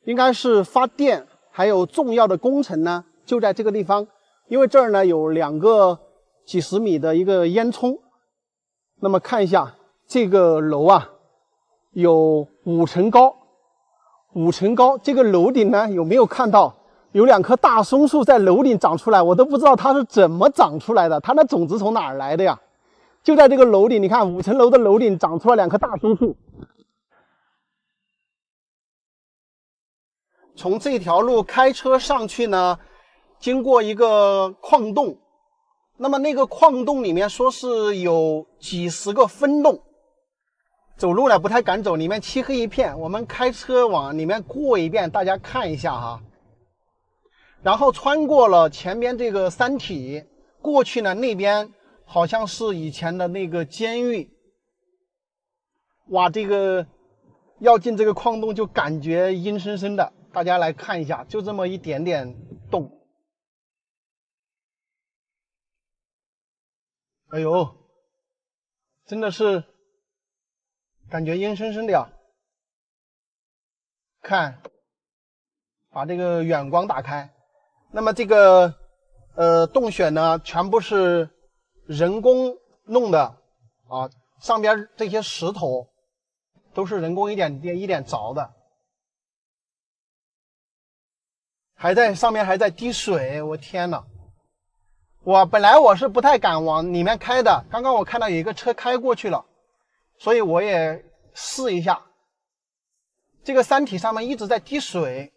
Speaker 1: 应该是发电还有重要的工程呢，就在这个地方。因为这儿呢有2个几十米的一个烟囱。那么看一下这个楼啊，有5层高，5层高。这个楼顶呢有没有看到有2棵大松树在楼顶长出来，我都不知道它是怎么长出来的，它那种子从哪儿来的呀？就在这个楼顶，你看5层楼的楼顶长出了2棵大松树。从这条路开车上去呢，经过一个矿洞，那么那个矿洞里面说是有几十个分洞，走路呢不太敢走，里面漆黑一片，我们开车往里面过一遍，大家看一下哈。然后穿过了前边这个山体，过去呢那边好像是以前的那个监狱。哇，这个要进这个矿洞就感觉阴森森的，大家来看一下，就这么一点点洞。哎呦，真的是感觉阴森森的呀。看，把这个远光打开。那么这个洞穴呢，全部是人工弄的啊，上边这些石头都是人工一点点凿的，上面还在滴水，我天哪！本来我是不太敢往里面开的，刚刚我看到有一个车开过去了，所以我也试一下。这个山体上面一直在滴水。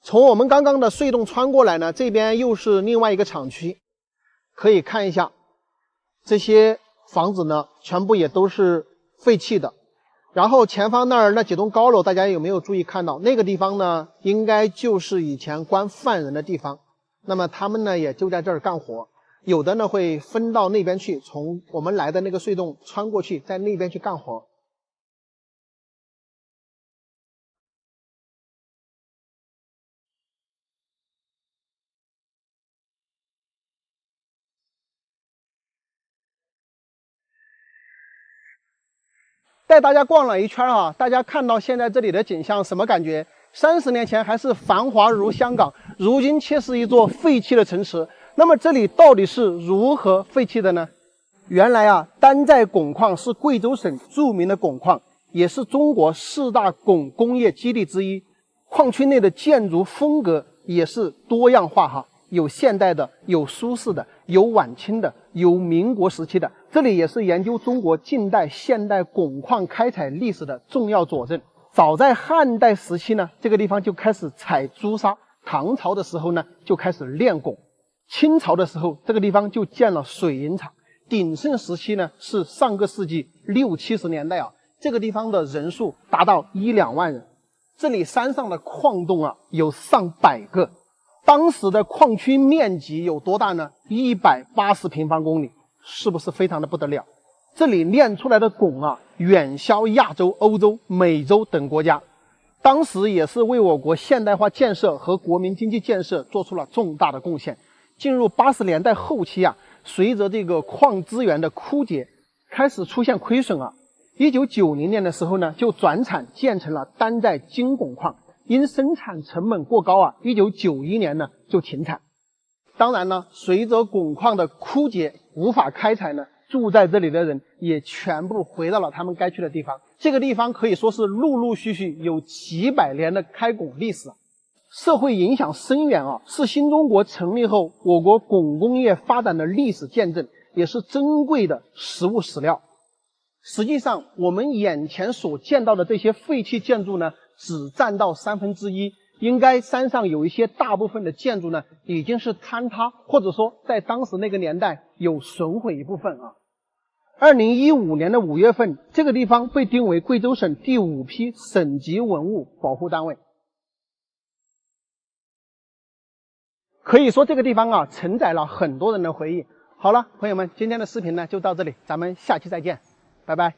Speaker 1: 从我们刚刚的隧洞穿过来呢，这边又是另外一个厂区，可以看一下这些房子呢，全部也都是废弃的。然后前方那儿那几栋高楼，大家有没有注意看到？那个地方呢，应该就是以前关犯人的地方。那么他们呢，也就在这儿干活，有的呢会分到那边去，从我们来的那个隧洞穿过去，在那边去干活。带大家逛了一圈啊，大家看到现在这里的景象什么感觉？30年前还是繁华如香港，如今却是一座废弃的城池。那么这里到底是如何废弃的呢？原来啊，丹寨汞矿是贵州省著名的汞矿，也是中国4大汞工业基地之一。矿区内的建筑风格也是多样化哈，有现代的，有苏式的，有晚清的，有民国时期的。这里也是研究中国近代现代汞矿开采历史的重要佐证。早在汉代时期呢，这个地方就开始采朱砂，唐朝的时候呢就开始炼汞，清朝的时候这个地方就建了水银厂，鼎盛时期呢是上个世纪60、70年代啊，这个地方的人数达到1、2万人。这里山上的矿洞啊有上百个，当时的矿区面积有多大呢？180平方公里，是不是非常的不得了？这里炼出来的汞啊，远销亚洲、欧洲、美洲等国家，当时也是为我国现代化建设和国民经济建设做出了重大的贡献。进入80年代后期啊，随着这个矿资源的枯竭，开始出现亏损啊。1990年的时候呢，就转产建成了丹寨精汞矿，因生产成本过高啊，1991年呢就停产。当然呢，随着汞矿的枯竭无法开采呢，住在这里的人也全部回到了他们该去的地方。这个地方可以说是陆陆续续有几百年的开汞历史，社会影响深远啊，是新中国成立后我国汞工业发展的历史见证，也是珍贵的实物史料。实际上我们眼前所见到的这些废弃建筑呢，只占到1/3，应该山上有一些大部分的建筑呢已经是坍塌，或者说在当时那个年代有损毁一部分啊。2015年的5月份，这个地方被定为贵州省第5批省级文物保护单位。可以说这个地方啊承载了很多人的回忆。好了，朋友们，今天的视频呢就到这里，咱们下期再见，拜拜。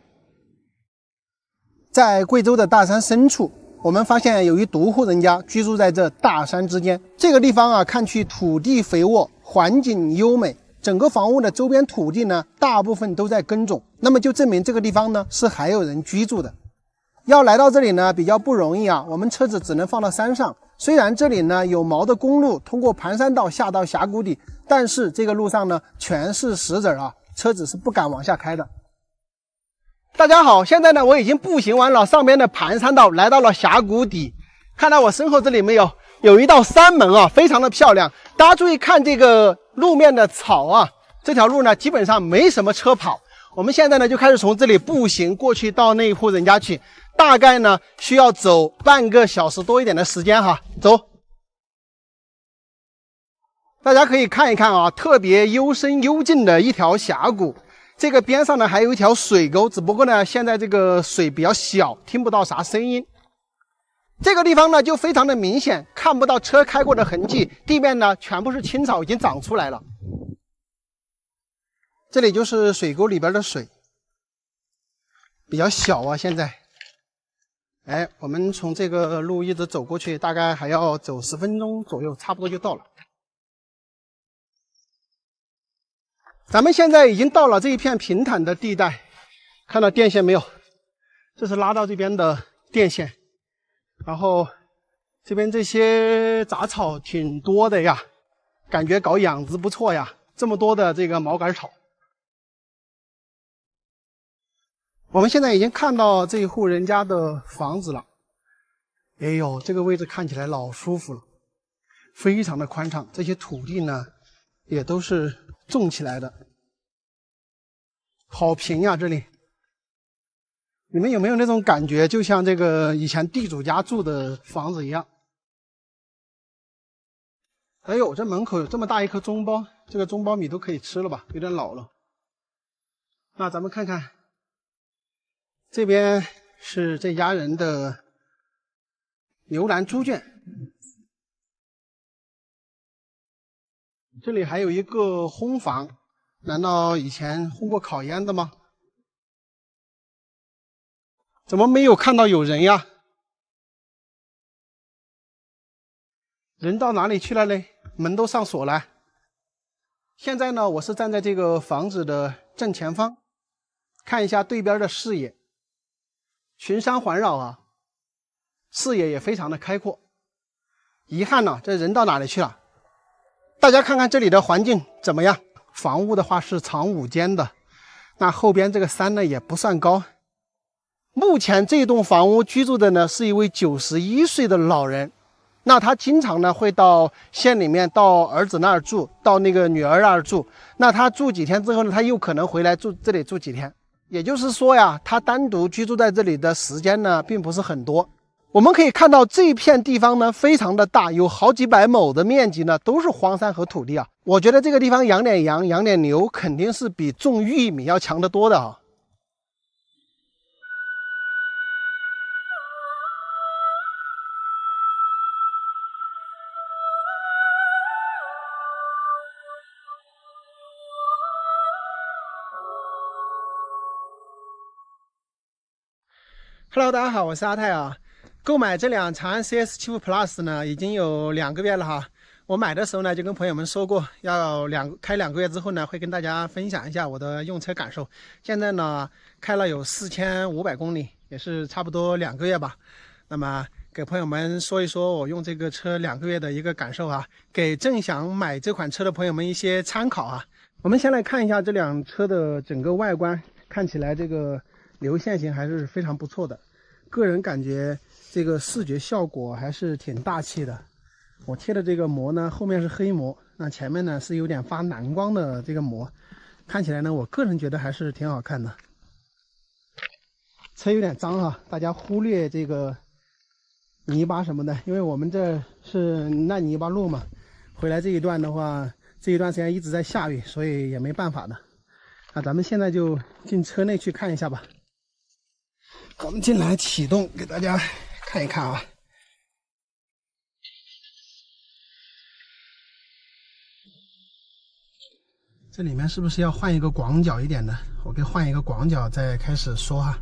Speaker 1: 在贵州的大山深处，我们发现有一独户人家居住在这大山之间。这个地方啊，看去土地肥沃，环境优美，整个房屋的周边土地呢，大部分都在耕种，那么就证明这个地方呢是还有人居住的。要来到这里呢比较不容易啊，我们车子只能放到山上，虽然这里呢有毛的公路通过盘山道下到峡谷底，但是这个路上呢全是石子啊，车子是不敢往下开的。大家好，现在呢我已经步行完了上边的盘山道，来到了峡谷底。看到我身后这里没有？有一道山门啊，非常的漂亮。大家注意看这个路面的草啊，这条路呢基本上没什么车跑。我们现在呢就开始从这里步行过去到那一户人家去，大概呢需要走半个小时多一点的时间哈。走，大家可以看一看啊，特别幽深幽静的一条峡谷。这个边上呢还有一条水沟，只不过呢现在这个水比较小，听不到啥声音。这个地方呢就非常的明显，看不到车开过的痕迹，地面呢全部是青草，已经长出来了。这里就是水沟里边的水，比较小啊现在。哎，我们从这个路一直走过去，大概还要走10分钟左右，差不多就到了。咱们现在已经到了这一片平坦的地带，看到电线没有？这是拉到这边的电线。然后这边这些杂草挺多的呀，感觉搞养殖不错呀，这么多的这个毛杆草。我们现在已经看到这一户人家的房子了。哎呦，这个位置看起来老舒服了，非常的宽敞。这些土地呢也都是种起来的，好平呀这里。你们有没有那种感觉，就像这个以前地主家住的房子一样？哎呦，这门口有这么大一颗中苞，这个中苞米都可以吃了吧？有点老了。那咱们看看，这边是这家人的牛栏猪圈，这里还有一个烘房，难道以前烘过烤烟的吗？怎么没有看到有人呀？人到哪里去了嘞？门都上锁了。现在呢，我是站在这个房子的正前方，看一下对边的视野，群山环绕啊，视野也非常的开阔。遗憾呢，这人到哪里去了？大家看看这里的环境怎么样？房屋的话是长5间的，那后边这个山呢也不算高。目前这栋房屋居住的呢是一位91岁的老人，那他经常呢会到县里面，到儿子那儿住，到那个女儿那儿住。那他住几天之后呢，他又可能回来住这里住几天。也就是说呀，他单独居住在这里的时间呢并不是很多。我们可以看到这片地方呢非常的大，有好几百亩的面积呢都是荒山和土地啊。我觉得这个地方养点羊养点牛肯定是比种玉米要强得多的啊。Hello， 大家好，我是阿泰啊。购买这辆长安 CS75 Plus 呢，已经有2个月了哈。我买的时候呢，就跟朋友们说过，要开2个月之后呢，会跟大家分享一下我的用车感受。现在呢，开了有4500公里，也是差不多2个月吧。那么给朋友们说一说我用这个车2个月的一个感受啊，给正想买这款车的朋友们一些参考啊。我们先来看一下这辆车的整个外观，看起来这个流线型还是非常不错的，个人感觉这个视觉效果还是挺大气的。我贴的这个膜呢，后面是黑膜，那前面呢是有点发蓝光的这个膜，看起来呢，我个人觉得还是挺好看的。车有点脏啊，大家忽略这个泥巴什么的，因为我们这是烂泥巴路嘛，回来这一段的话，这一段时间一直在下雨，所以也没办法的。那咱们现在就进车内去看一下吧。我们进来启动，给大家看一看啊。这里面是不是要换一个广角一点的？我给换一个广角再开始说哈。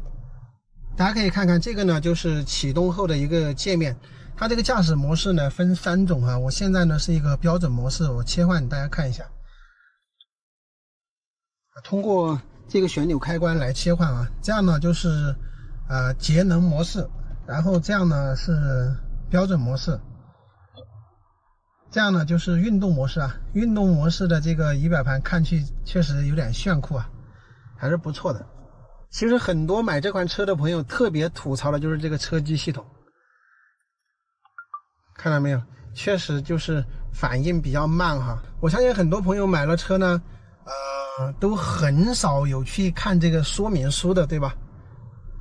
Speaker 1: 大家可以看看这个呢，就是启动后的一个界面。它这个驾驶模式呢分3种啊，我现在呢是一个标准模式，我切换大家看一下。通过这个旋钮开关来切换啊，这样呢就是节能模式，然后这样呢是标准模式，这样呢就是运动模式啊，运动模式的这个仪表盘看去确实有点炫酷啊，还是不错的。其实很多买这款车的朋友特别吐槽的就是这个车机系统，看到没有，确实就是反应比较慢哈。我相信很多朋友买了车呢都很少有去看这个说明书的，对吧？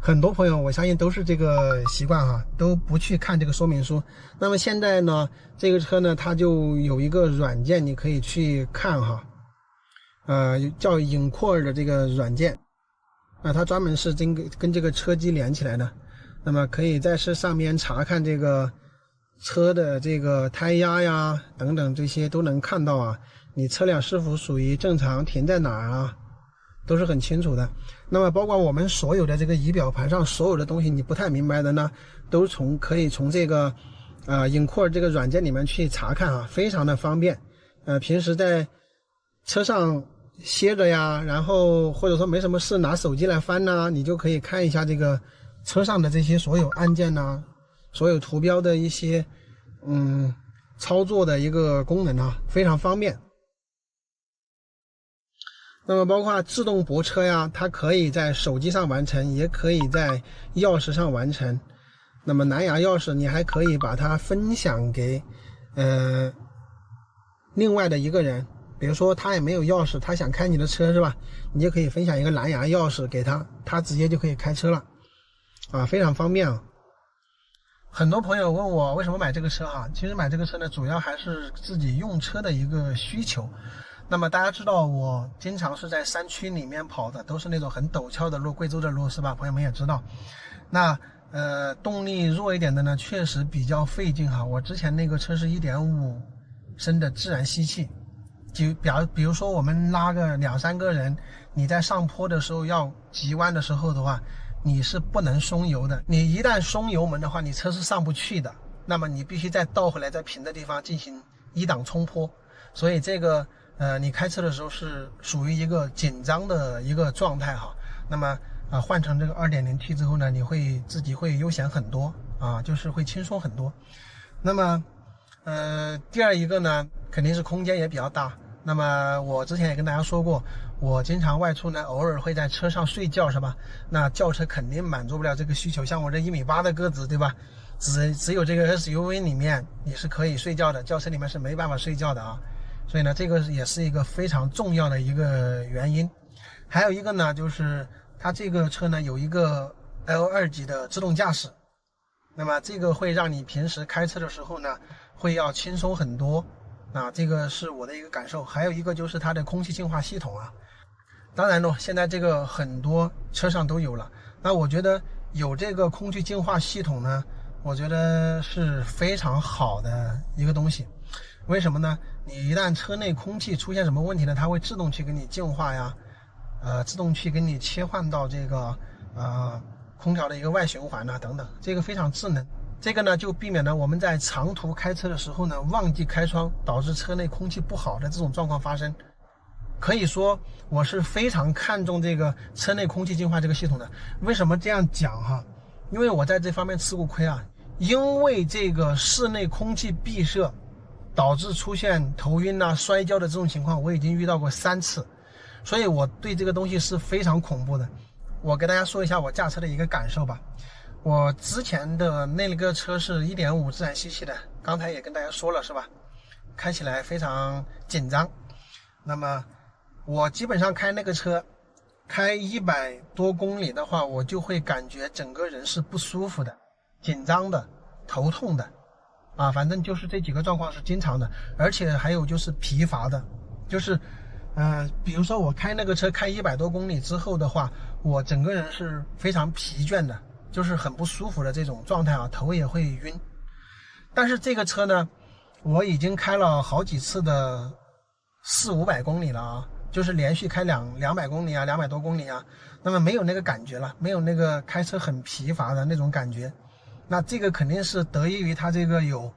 Speaker 1: 很多朋友我相信都是这个习惯哈，都不去看这个说明书。那么现在呢，这个车呢它就有一个软件你可以去看哈，叫影扩尔的这个软件它专门是跟这个车机连起来的。那么可以在这上面查看这个车的这个胎压呀等等，这些都能看到啊，你车辆是否属于正常，停在哪儿啊，都是很清楚的。那么包括我们所有的这个仪表盘上所有的东西你不太明白的呢，都可以从这个影扩尔这个软件里面去查看啊，非常的方便。平时在车上歇着呀，然后或者说没什么事拿手机来翻呐，你就可以看一下这个车上的这些所有按键呐，所有图标的一些操作的一个功能啊，非常方便。那么包括自动泊车呀，它可以在手机上完成，也可以在钥匙上完成。那么蓝牙钥匙你还可以把它分享给另外的一个人，比如说他也没有钥匙，他想开你的车是吧，你就可以分享一个蓝牙钥匙给他，他直接就可以开车了啊，非常方便啊。很多朋友问我为什么买这个车啊，其实买这个车呢主要还是自己用车的一个需求。那么大家知道我经常是在山区里面跑的，都是那种很陡峭的路，贵州的路是吧，朋友们也知道。那动力弱一点的呢确实比较费劲哈。我之前那个车是 1.5 升的自然吸气，就比如说我们拉个2-3个人，你在上坡的时候要急弯的时候的话，你是不能松油的，你一旦松油门的话，你车是上不去的，那么你必须再倒回来，在平的地方进行一档冲坡。所以这个你开车的时候是属于一个紧张的一个状态哈。那么换成这个 2.0T 之后呢，你自己会悠闲很多啊，就是会轻松很多。那么第二一个呢，肯定是空间也比较大。那么我之前也跟大家说过，我经常外出呢，偶尔会在车上睡觉是吧？那轿车肯定满足不了这个需求，像我这1.8米的个子对吧？只有这个 SUV 里面你是可以睡觉的，轿车里面是没办法睡觉的啊。所以呢，这个也是一个非常重要的一个原因。还有一个呢，就是它这个车呢有一个 L2 级的自动驾驶，那么这个会让你平时开车的时候呢会要轻松很多啊，这个是我的一个感受。还有一个就是它的空气净化系统啊，当然了，现在这个很多车上都有了。那我觉得有这个空气净化系统呢，我觉得是非常好的一个东西。为什么呢？你一旦车内空气出现什么问题呢，它会自动去给你净化呀，自动去给你切换到这个空调的一个外循环啊等等，这个非常智能。这个呢就避免了我们在长途开车的时候呢忘记开窗，导致车内空气不好的这种状况发生。可以说我是非常看重这个车内空气净化这个系统的。为什么这样讲哈？因为我在这方面吃过亏啊，因为这个室内空气闭塞导致出现头晕啊摔跤的这种情况，我已经遇到过3次，所以我对这个东西是非常恐怖的。我给大家说一下我驾车的一个感受吧。我之前的那个车是 1.5 自然吸气的，刚才也跟大家说了是吧，开起来非常紧张。那么我基本上开那个车开100多公里的话，我就会感觉整个人是不舒服的，紧张的，头痛的啊，反正就是这几个状况是经常的。而且还有就是疲乏的，就是比如说我开那个车开100多公里之后的话，我整个人是非常疲倦的，就是很不舒服的这种状态啊，头也会晕。但是这个车呢，我已经开了好几次的400-500公里了啊，就是连续开200公里啊，200多公里啊，那么没有那个感觉了，没有那个开车很疲乏的那种感觉。那这个肯定是得益于它这个有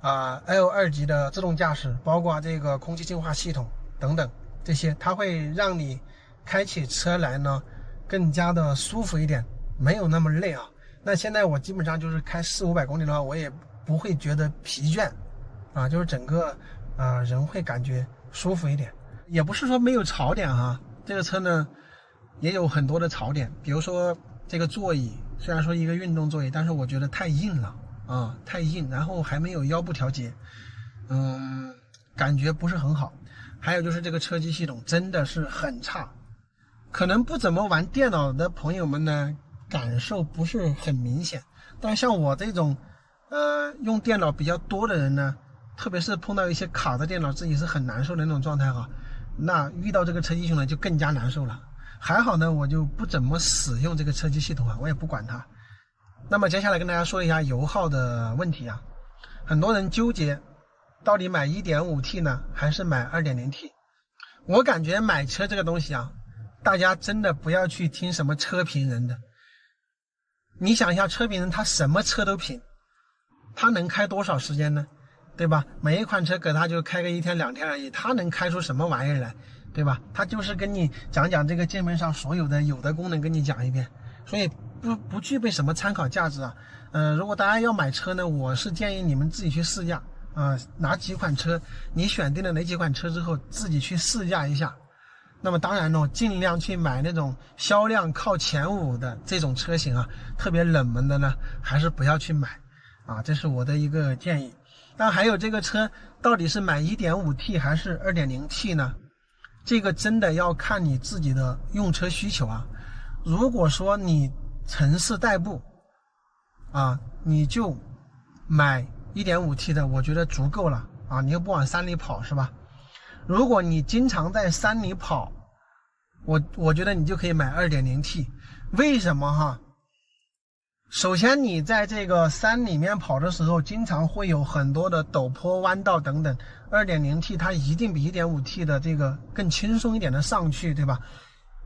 Speaker 1: L2 级的自动驾驶，包括这个空气净化系统等等这些，它会让你开起车来呢更加的舒服一点，没有那么累啊。那现在我基本上就是开400-500公里的话，我也不会觉得疲倦啊，就是整个人会感觉舒服一点。也不是说没有槽点啊，这个车呢也有很多的槽点，比如说这个座椅，虽然说一个运动座椅，但是我觉得太硬了啊，太硬，然后还没有腰部调节，感觉不是很好。还有就是这个车机系统真的是很差，可能不怎么玩电脑的朋友们呢感受不是很明显，但像我这种用电脑比较多的人呢，特别是碰到一些卡的电脑自己是很难受的那种状态哈，那遇到这个车机系统呢就更加难受了。还好呢我就不怎么使用这个车机系统啊，我也不管它。那么接下来跟大家说一下油耗的问题啊，很多人纠结到底买 1.5T 呢还是买 2.0T。 我感觉买车这个东西啊，大家真的不要去听什么车评人的。你想一下，车评人他什么车都评，他能开多少时间呢？对吧？每一款车给他就开个1天2天而已，他能开出什么玩意儿来？对吧？他就是跟你讲这个界面上所有的有的功能跟你讲一遍，所以不具备什么参考价值啊。如果大家要买车呢，我是建议你们自己去试驾拿几款车，你选定了哪几款车之后自己去试驾一下。那么当然呢，尽量去买那种销量靠前5的这种车型啊，特别冷门的呢还是不要去买啊，这是我的一个建议。那还有这个车到底是买 1.5T 还是 2.0T 呢？这个真的要看你自己的用车需求啊。如果说你城市代步啊，你就买 1.5T 的，我觉得足够了啊，你又不往山里跑是吧？如果你经常在山里跑，我觉得你就可以买 2.0T。 为什么哈？首先你在这个山里面跑的时候经常会有很多的陡坡弯道等等， 2.0T 它一定比 1.5T 的这个更轻松一点的上去，对吧？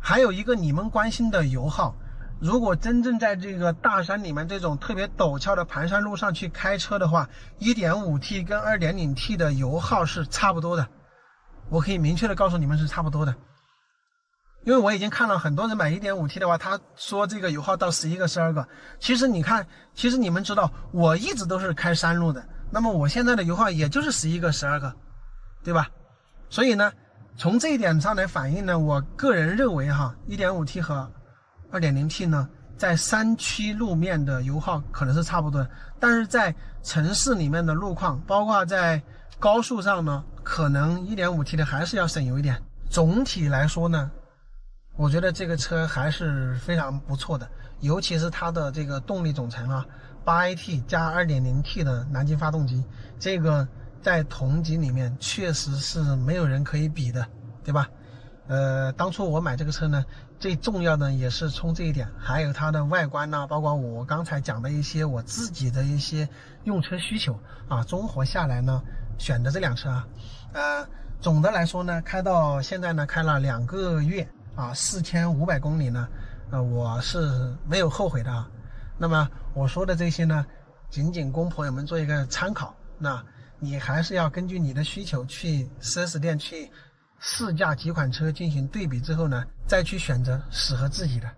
Speaker 1: 还有一个你们关心的油耗，如果真正在这个大山里面这种特别陡峭的盘山路上去开车的话， 1.5T 跟 2.0T 的油耗是差不多的，我可以明确的告诉你们是差不多的。因为我已经看了很多人买 1.5T 的话，他说这个油耗到11个12个，其实你们知道我一直都是开山路的，那么我现在的油耗也就是11个12个，对吧？所以呢从这一点上来反映呢，我个人认为哈， 1.5T 和 2.0T 呢在山区路面的油耗可能是差不多的，但是在城市里面的路况，包括在高速上呢，可能 1.5T 的还是要省油一点。总体来说呢，我觉得这个车还是非常不错的，尤其是它的这个动力总成啊，8AT 加 2.0T 的南京发动机，这个在同级里面确实是没有人可以比的，对吧？当初我买这个车呢，最重要的也是冲这一点，还有它的外观呢，包括我刚才讲的一些我自己的一些用车需求啊，综合下来呢，选的这辆车啊，总的来说呢，开到现在呢，开了2个月啊，4500公里呢，我是没有后悔的啊。那么我说的这些呢，仅仅供朋友们做一个参考，那你还是要根据你的需求去 4S 店去试驾几款车进行对比之后呢，再去选择适合自己的。